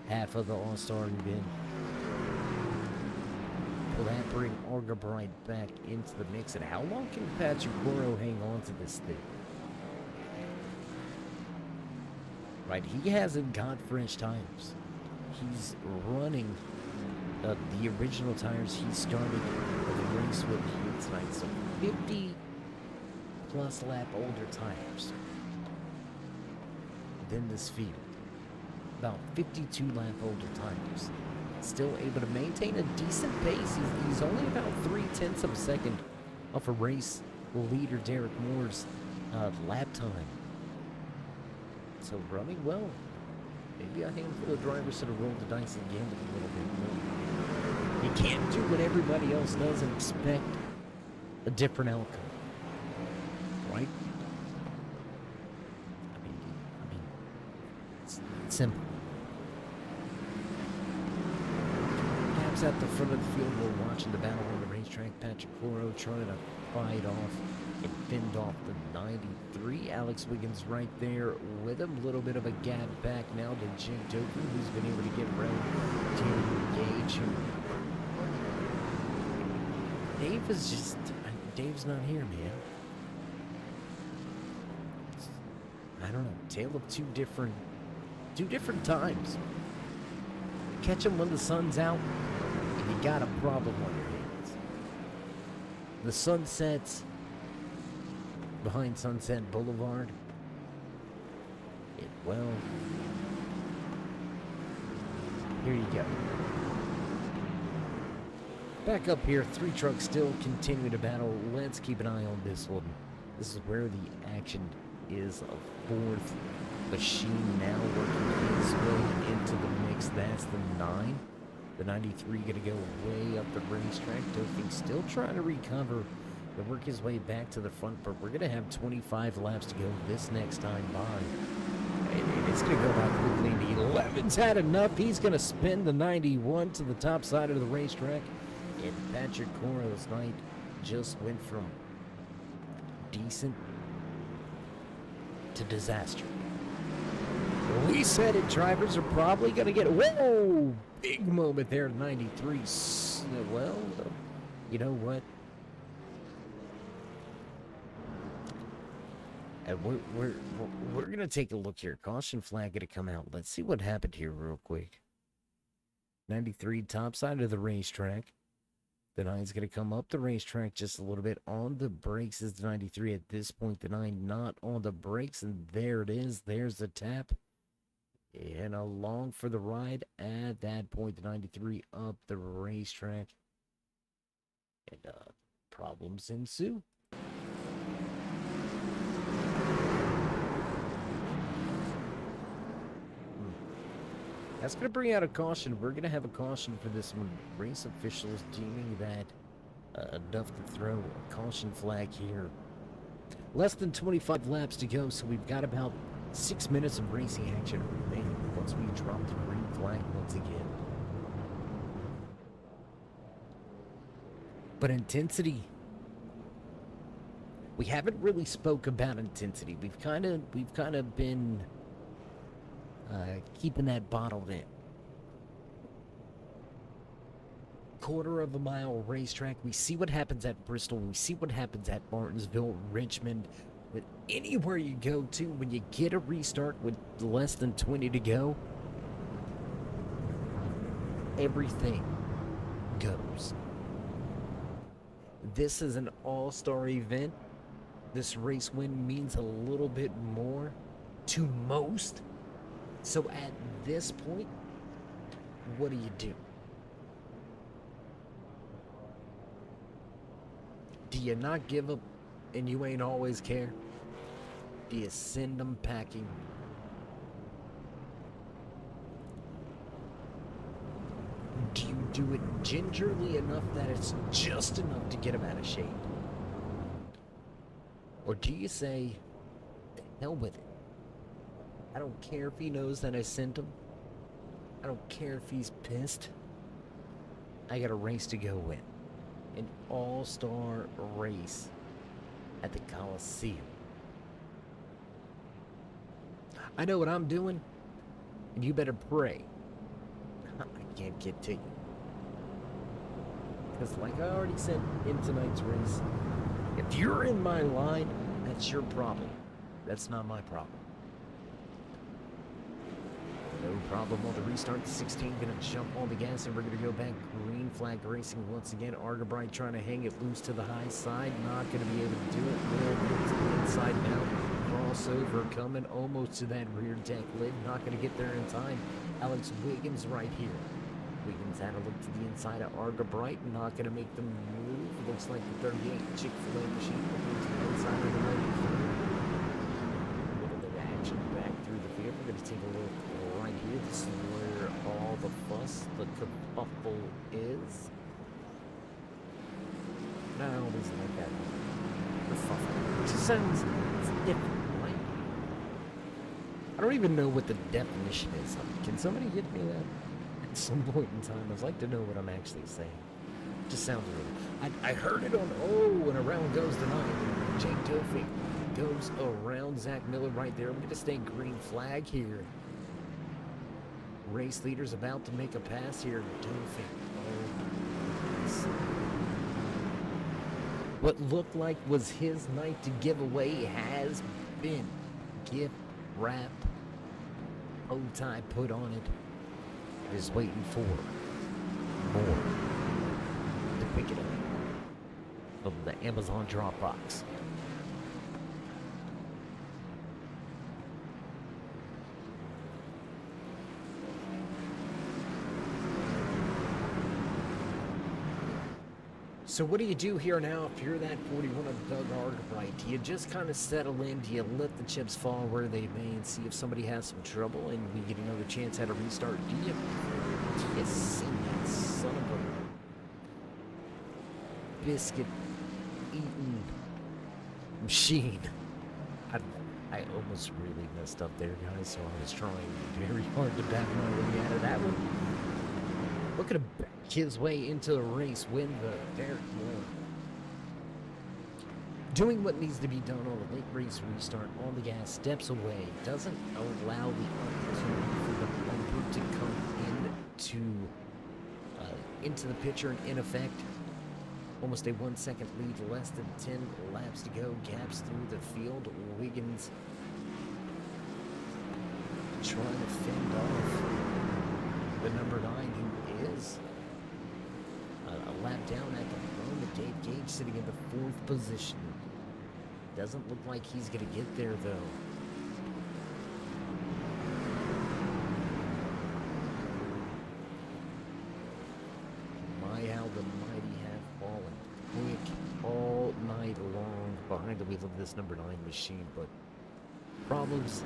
half of the All-Star event. Will that bring Arga Bright back into the mix? And how long can Patrick Cora hang on to this thing? Right, he hasn't got fresh tires. He's running the original tires he started the race with here tonight. So 50 plus lap older tires than this field. About 52 lap older tires. Still able to maintain a decent pace. He's only about 0.3 of a second off a race leader Derek Moore's lap time. So running well. Maybe a handful of drivers should have rolled the dice and gambled a little bit more. You can't do what everybody else does and expect a different outcome, right? I mean, it's simple. Gaps at the front of the field. We're watching the battle on the racetrack. Patrick Cora trying to fight off and fend off the 93. Alex Wiggins right there with him. A little bit of a gap back now to Jake Doker, who's been able to get around Dave Gage. Dave is just... Dave's not here, man. I don't know. Tale of two different times. Catch him when the sun's out, and you got a problem on your hands. The sun sets behind Sunset Boulevard. Well, here you go. Back up here, 3 trucks still continue to battle. Let's keep an eye on this one. This is where the action is. A 4th machine now working his way into the mix. That's the 9. The 93 going to go way up the racetrack. Doping still trying to recover and work his way back to the front, but we're going to have 25 laps to go this next time by. And it's going to go out quickly. And the 11's had enough. He's going to spin the 91 to the top side of the racetrack. And Patrick Coro's night just went from decent to disaster. We said it, drivers are probably going to get... Whoa! Big moment there at 93. Well, you know what? And we're going to take a look here. Caution flag going to come out. Let's see what happened here real quick. 93, top side of the racetrack. The 9's going to come up the racetrack just a little bit. On the brakes is the 93 at this point. The 9 not on the brakes, and there it is. There's the tap. And along for the ride at that point, the 93 up the racetrack. And problems ensue. That's going to bring out a caution. We're going to have a caution for this one. Race officials deeming that enough to throw a caution flag here. Less than 25 laps to go, so we've got about 6 minutes of racing action remaining once we drop the green flag once again. But intensity, we haven't really spoke about intensity. We've kind of been keeping that bottled in. Quarter of a mile racetrack. We see what happens at Bristol. We see what happens at Martinsville, Richmond. But anywhere you go to, when you get a restart with less than 20 to go, everything goes. This is an all-star event. This race win means a little bit more to most. So at this point, what do you do? Do you not give up and you ain't always care? Do you send them packing? Do you do it gingerly enough that it's just enough to get him out of shape? Or do you say, the hell with it? I don't care if he knows that I sent him. I don't care if he's pissed. I got a race to go win. An all-star race at the Coliseum. I know what I'm doing, and you better pray I can't get to you. Because like I already said in tonight's race, if you're in my line, that's your problem. That's not my problem. No problem on the restart. The 16 gonna jump on the gas, and we're gonna go back green flag racing once again. Argabright trying to hang it loose to the high side, not gonna be able to do it. Will to the inside now. Crossover coming almost to that rear deck lid, not gonna get there in time. Alex Wiggins right here. Wiggins had a look to the inside of Argabright, not gonna make them move. Looks like the 38 Chick-fil-A machine to the inside of the 93. A little bit of action back through the field. We're gonna take a look right here. This is where all the fuss, the kerfuffle is. No, it isn't like that. Kerfuffle. It just sounds different, right? I don't even know what the definition is. Can somebody get me that at some point in time? I'd like to know what I'm actually saying. It just sounds weird. I heard it on and around goes the 9. Jake Tofik goes around Zach Miller right there. I'm going to stay green flag here. Race leader's about to make a pass here. What looked like was his night to give away has been gift wrap, bow tie put on it. Is waiting for more to pick it up from the Amazon Dropbox. So what do you do here now if you're that 41 of Doug Argabright? Do you just kind of settle in? Do you let the chips fall where they may and see if somebody has some trouble and we get another chance at a restart? Do you see that son of a biscuit-eating machine? I almost really messed up there, guys, so I was trying very hard to back my way out of that one. Looking to back his way into the race win, the Derek Moore. Doing what needs to be done on the late race restart on the gas, steps away, doesn't allow the opportunity for the bumper to come into the picture, and in effect, almost a 1 second lead, less than 10 laps to go, gaps through the field. Wiggins trying to fend off the number 9, who is a lap down at the moment. Dave Gage sitting in the 4th position. Doesn't look like he's going to get there, though. My, how the mighty have fallen. Quick all night long behind the wheel of this number 9 machine, but problems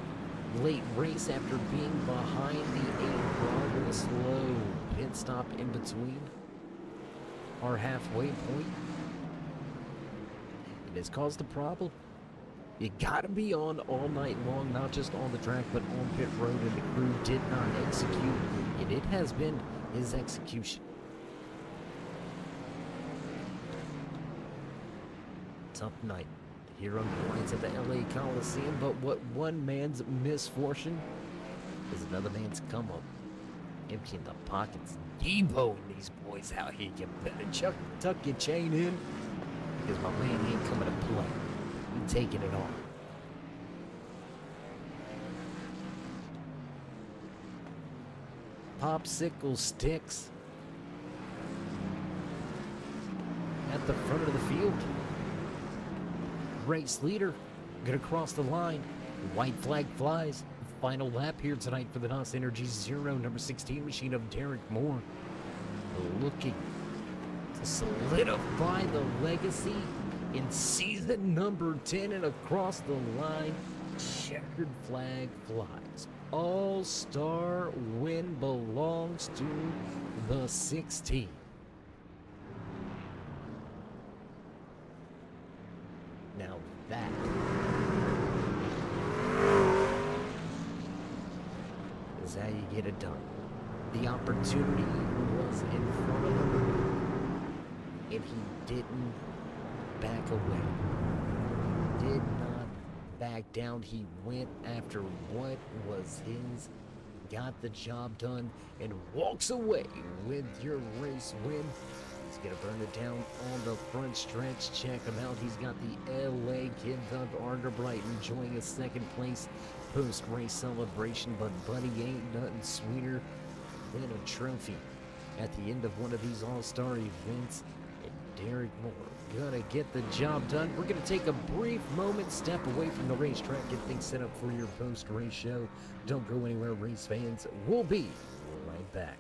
late race after being behind the 8 with a slow pit stop in between our halfway point. It has caused a problem. You gotta be on all night long, not just on the track, but on pit road, and the crew did not execute, and it has been his execution. Tough night here on the lines at the LA Coliseum, but what one man's misfortune is another man's come up. Emptying the pockets, deboing these boys out here. You better tuck your chain in, because my man ain't coming to play. He taking it on. Popsicle sticks at the front of the field. Race leader gonna cross the line. White flag flies. Final lap here tonight for the NOS Energy Zero number 16 machine of Derek Moore. Looking to solidify the legacy in season number 10, and across the line, checkered flag flies. All-star win belongs to the 16. Now that is how you get it done. The opportunity was in front of him, and he didn't back away. Did not back down. He went after what was his, got the job done, and walks away with your race win. He's gonna burn it down on the front stretch. Check him out. He's got the LA Kid Doug Argerbright enjoying a 2nd place post-race celebration, but buddy, ain't nothing sweeter than a trophy at the end of one of these all-star events. And Derek Moore gonna get the job done. We're gonna take a brief moment, step away from the racetrack, get things set up for your post-race show. Don't go anywhere, race fans. We'll be right back.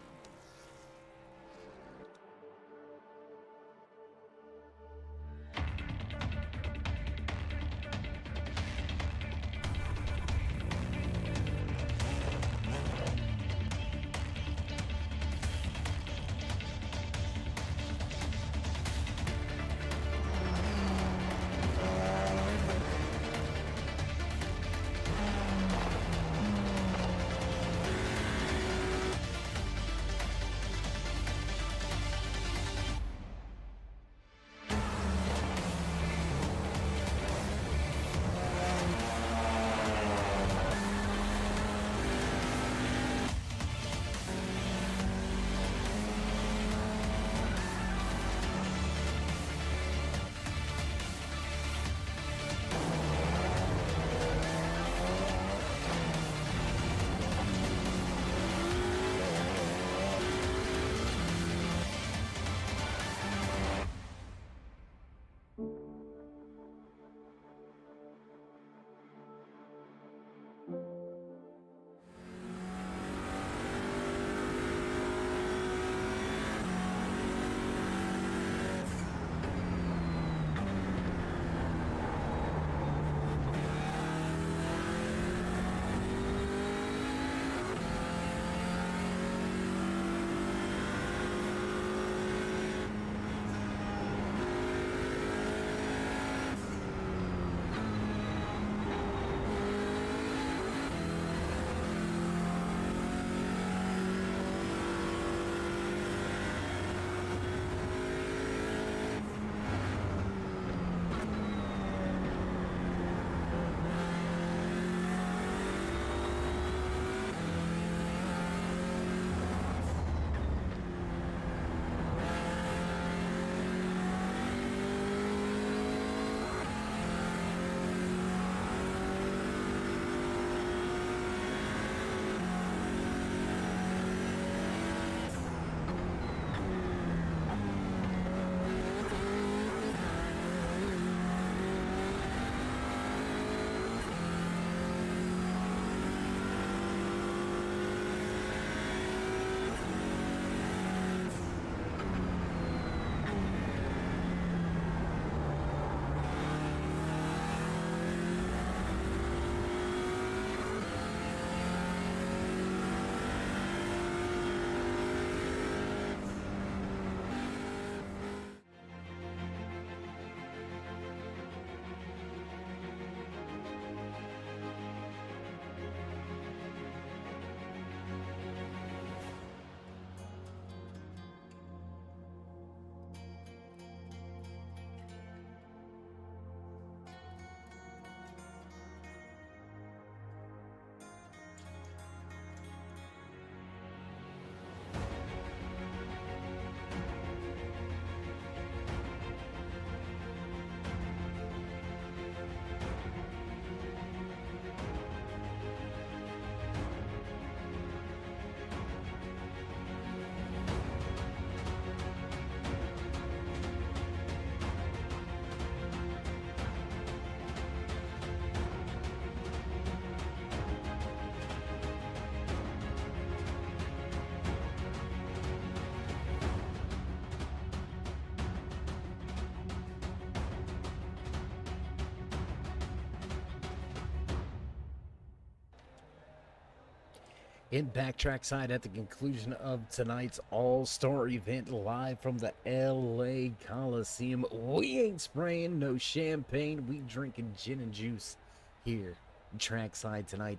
In backtrack side at the conclusion of tonight's all-star event live from the LA Coliseum. We ain't spraying no champagne, we drinking gin and juice here trackside tonight.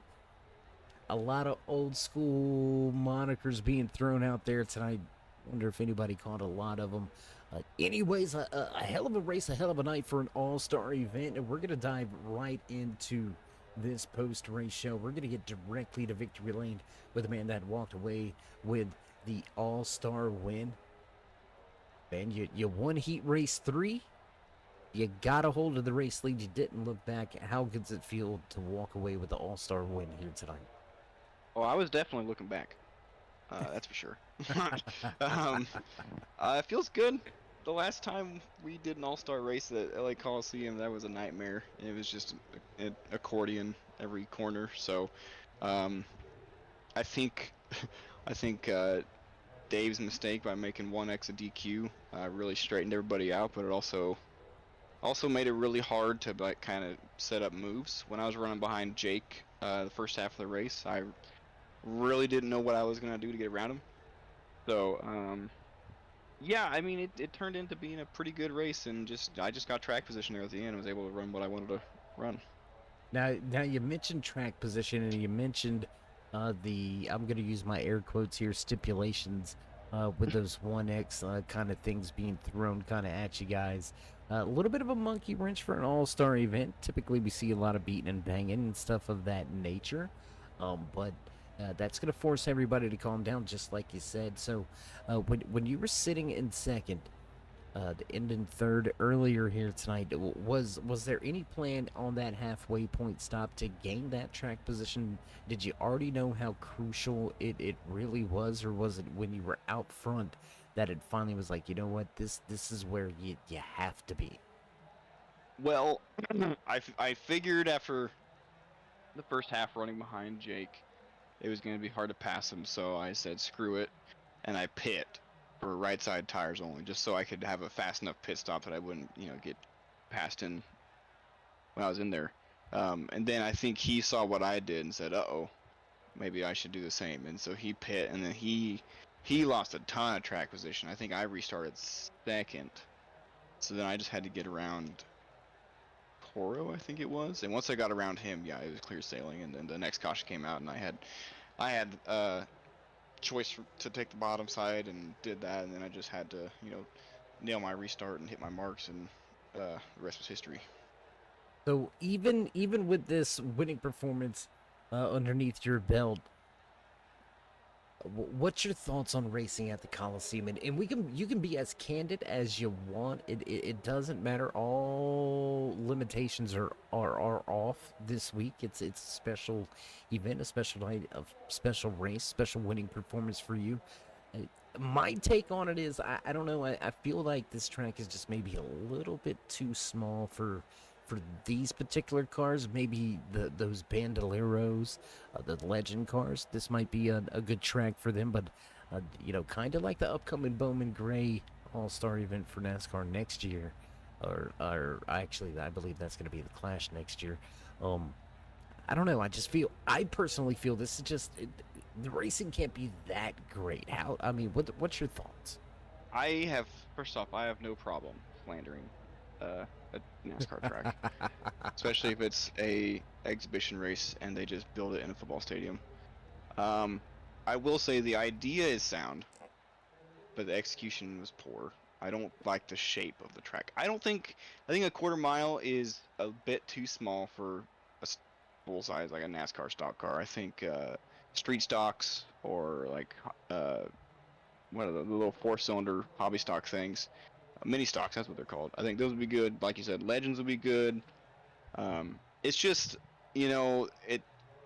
A lot of old school monikers being thrown out there tonight. Wonder if anybody caught a lot of them. Anyways, a hell of a race, a hell of a night for an all-star event, and we're gonna dive right into this post-race show. We're gonna get directly to victory lane with a man that walked away with the all-star win. Man, you won heat race 3. You got a hold of the race lead. You didn't look back. How does it feel to walk away with the all-star win here tonight? Oh, I was definitely looking back. That's for sure. It feels good. The last time we did an all-star race at LA Coliseum, that was a nightmare. It was just an accordion every corner. So, I think Dave's mistake by making 1x a DQ really straightened everybody out, but it also made it really hard to like kind of set up moves. When I was running behind Jake the first half of the race, I really didn't know what I was gonna do to get around him. So yeah, I mean it turned into being a pretty good race, and I just got track position there at the end and was able to run what I wanted to run. Now you mentioned track position, and you mentioned I'm going to use my air quotes here, stipulations with those 1x kind of things being thrown kind of at you guys. A little bit of a monkey wrench for an all-star event. Typically we see a lot of beating and banging and stuff of that nature, but that's going to force everybody to calm down, just like you said. So when you were sitting in second, the end in third earlier here tonight, was there any plan on that halfway point stop to gain that track position? Did you already know how crucial it really was, or was it when you were out front that it finally was like, you know what, this is where you have to be? Well, I figured after the first half running behind Jake, it was going to be hard to pass him, so I said screw it, and I pit for right side tires only, just so I could have a fast enough pit stop that I wouldn't, get passed in when I was in there. And then I think he saw what I did and said, uh-oh, maybe I should do the same. And so he pit, and then he lost a ton of track position. I think I restarted second. So then I just had to get around Toro, I think it was. And once I got around him, yeah, it was clear sailing. And then the next caution came out, and I had choice to take the bottom side and did that, and then I just had to nail my restart and hit my marks, and the rest was history. So even with this winning performance underneath your belt, what's your thoughts on racing at the Coliseum? And you can be as candid as you want. It doesn't matter. All limitations are off this week. It's a special event, a special night of special race, special winning performance for you. My take on it is, I don't know. I feel like this track is just maybe a little bit too small for these particular cars. Maybe those Bandoleros, the legend cars, this might be a good track for them, but kind of like the upcoming Bowman Gray all-star event for NASCAR next year, or actually I believe that's going to be the Clash next year. I don't know, I personally feel this is just the racing can't be that great. What's your thoughts? First off, I have no problem slandering a NASCAR track, especially if it's a exhibition race and they just build it in a football stadium. I will say the idea is sound, but the execution was poor. I don't like the shape of the track. I think a quarter mile is a bit too small for a full size, like a NASCAR stock car. I think street stocks, or like what are the little 4-cylinder hobby stock things, mini stocks, that's what they're called. I think those would be good. Like you said, legends would be good. It's just, it,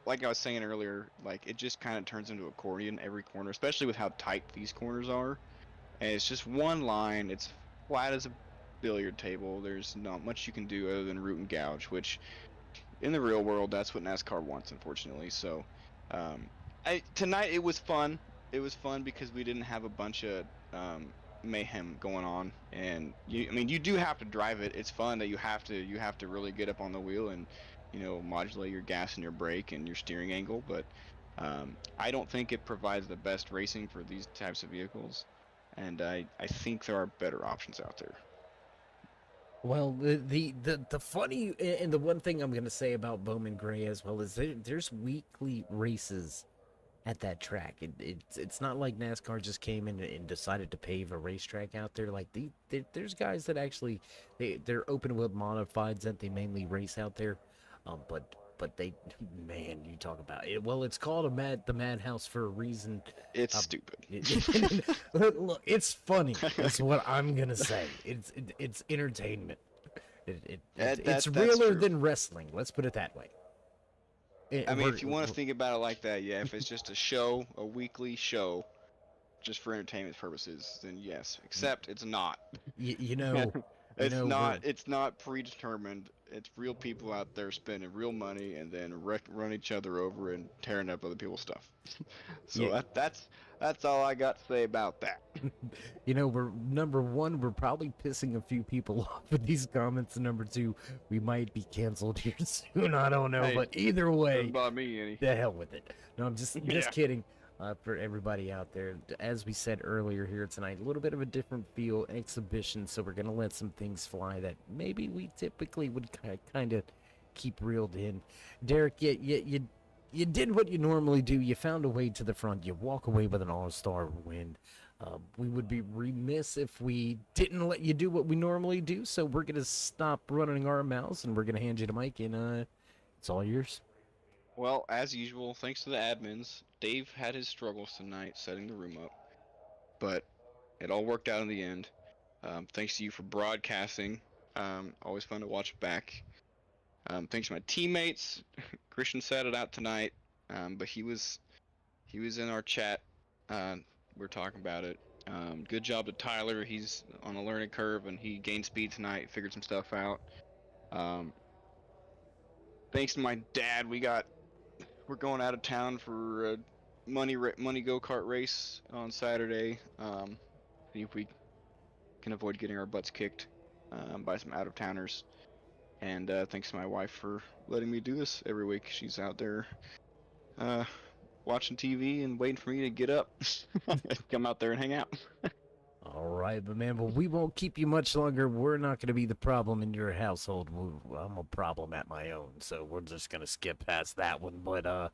like I was saying earlier, like it just kind of turns into accordion every corner, especially with how tight these corners are. And it's just one line. It's flat as a billiard table. There's not much you can do other than root and gouge, which in the real world, that's what NASCAR wants, unfortunately. So tonight it was fun. It was fun because we didn't have a bunch of mayhem going on, and you do have to drive it. It's fun that you have to really get up on the wheel and modulate your gas and your brake and your steering angle, but I don't think it provides the best racing for these types of vehicles, and I think there are better options out there. Well, the funny and the one thing I'm gonna say about Bowman Gray as well is there's weekly races at that track. It's not like NASCAR just came in and decided to pave a racetrack out there. Like there's guys that actually they're open wheel modifieds that they mainly race out there. But they, man, you talk about it. Well, it's called the Madhouse for a reason. It's stupid. Look, it's funny. That's what I'm gonna say. It's entertainment. It's realer than wrestling. Let's put it that way. I mean, if you want to think about it like that, yeah. If it's just a show, a weekly show, just for entertainment purposes, then yes. Except it's not. You know, It's not predetermined. It's real people out there spending real money and then run each other over and tearing up other people's stuff. So Yeah. that's all I got to say about that. You know, we're number one, we're probably pissing a few people off with these comments. And number two, we might be canceled here soon. I don't know, Hey, but either way, Doesn't bother me any. the hell with it. No, I'm just Yeah. kidding. For everybody out there, as we said earlier here tonight, a little bit of a different feel exhibition, so we're gonna let some things fly that maybe we typically would kind of keep reeled in. Derek, you did what you normally do. You found a way to the front. You walk away with an all-star win. We would be remiss if we didn't let you do what we normally do, so we're gonna stop running our mouths and we're gonna hand you the mic, and it's all yours. Well, as usual, thanks to the admins, Dave had his struggles tonight setting the room up, but it all worked out in the end. Thanks to you for broadcasting. Always fun to watch back. Thanks to my teammates. Christian sat it out tonight, but he was in our chat. We're talking about it. Good job to Tyler. He's on a learning curve and he gained speed tonight. Figured some stuff out. Thanks to my dad, we're going out of town for a money go-kart race on Saturday. See if we can avoid getting our butts kicked by some out-of-towners. And thanks to my wife for letting me do this every week. She's out there watching TV and waiting for me to get up, come out there and hang out. All right, but man, we won't keep you much longer. We're not going to be the problem in your household. I'm a problem at my own, so we're just going to skip past that one. But,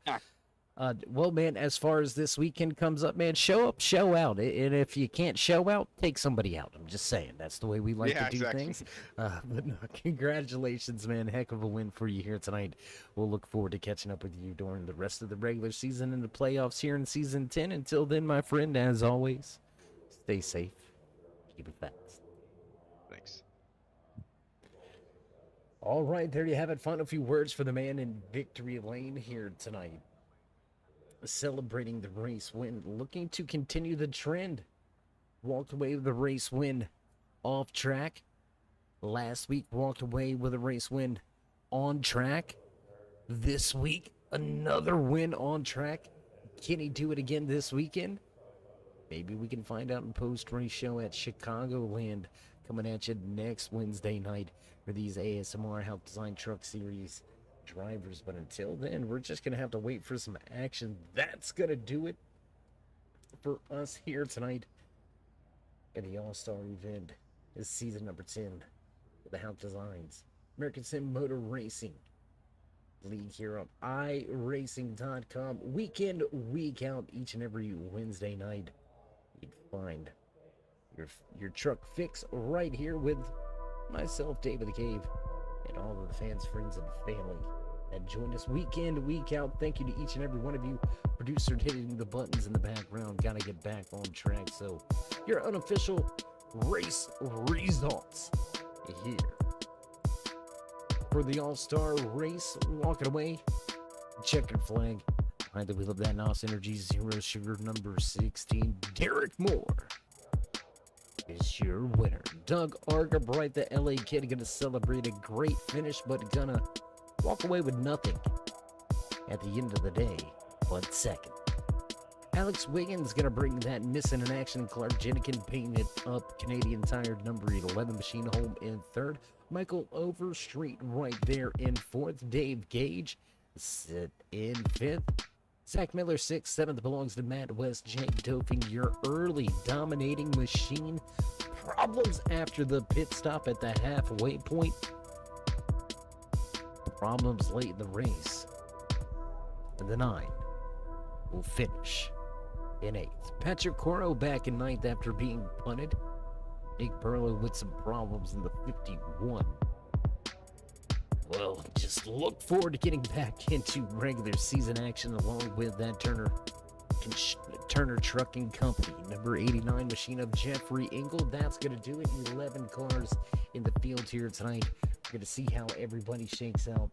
well, man, as far as this weekend comes up, man, show up, show out. And if you can't show out, take somebody out. I'm just saying. That's the way we like to do things. But no, congratulations, man. Heck of a win for you here tonight. We'll look forward to catching up with you during the rest of the regular season and the playoffs here in Season 10. Until then, my friend, as always, stay safe. Keep it fast. Thanks. All right, there you have it. Final few words for the man in victory lane here tonight. Celebrating the race win, looking to continue the trend. Walked away with a race win off track. Last week, walked away with a race win on track. This week, another win on track. Can he do it again this weekend? Maybe we can find out in post-race show at Chicagoland, coming at you next Wednesday night for these A.S.M.R Hauck Design Truck Series drivers. But until then, we're just going to have to wait for some action. That's going to do it for us here tonight at the All-Star event. Is season number 10 of the Hauck Designs American Sim Motor Racing League here on iRacing.com. Week in, week out, each and every Wednesday night. You'd find your truck fix right here with myself, David the Cave, and all of the fans, friends, and family that joined us week in, week out. Thank you to each and every one of you. Producer hitting the buttons in the background. Gotta get back on track. So your unofficial race results here for the All-Star race. Walking away, checkered flag. Behind the wheel of that NOS Energy Zero Sugar number 16, Derek Moore is your winner. Doug Argabright, the LA kid, gonna celebrate a great finish, but gonna walk away with nothing at the end of the day but second. Alex Wiggins gonna bring that missing in action. Clark Jenikin painted up Canadian Tire number 11 machine home in third. Michael Overstreet right there in fourth. Dave Gage sit in fifth. Zach Miller 6th, 7th belongs to Matt West. Jake Dofing, your early dominating machine. Problems after the pit stop at the halfway point. Problems late in the race. And the 9 will finish in 8th. Patrick Coro back in 9th after being punted. Nick Burlow with some problems in the 51. Well, just look forward to getting back into regular season action along with that Turner Trucking Company. Number 89 machine of Jeffrey Engel. That's going to do it. 11 cars in the field here tonight. We're going to see how everybody shakes out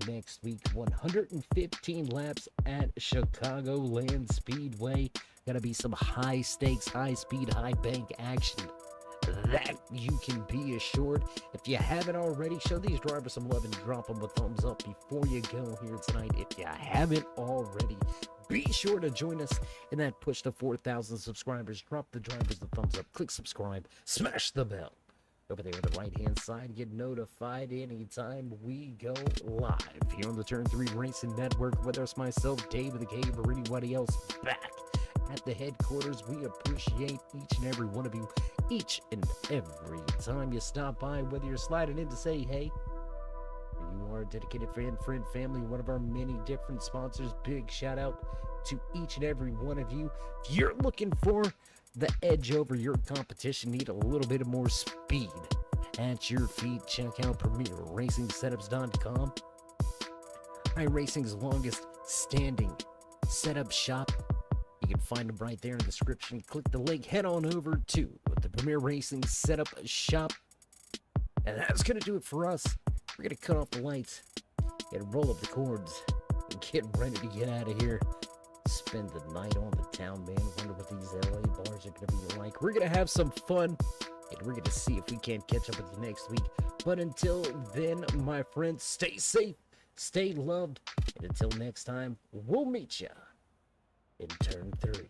next week. 115 laps at Chicagoland Speedway. Going to be some high stakes, high speed, high bank action. That you can be assured. If you haven't already, show these drivers some love and drop them a thumbs up before you go here tonight. If you haven't already, be sure to join us in that push to 4,000 subscribers. Drop the drivers the thumbs up, click subscribe, smash the bell. Over there on the right-hand side, get notified anytime we go live here on the Turn 3 Racing Network. Whether it's myself, Dave the Cave, or anybody else back at the headquarters, we appreciate each and every one of you. Each and every time you stop by, whether you're sliding in to say hey, or you are a dedicated friend, family, one of our many different sponsors. Big shout out to each and every one of you. If you're looking for the edge over your competition, need a little bit of more speed at your feet, check out PremierRacingSetups.com. iRacing's longest standing setup shop. You can find them right there in the description. Click the link, head on over to the Premier Racing Setup Shop. And that's going to do it for us. We're going to cut off the lights and roll up the cords and get ready to get out of here. Spend the night on the town, man. Wonder what these LA bars are going to be like. We're going to have some fun, and we're going to see if we can't catch up with you next week. But until then, my friends, stay safe, stay loved, and until next time, we'll meet ya in Turn 3.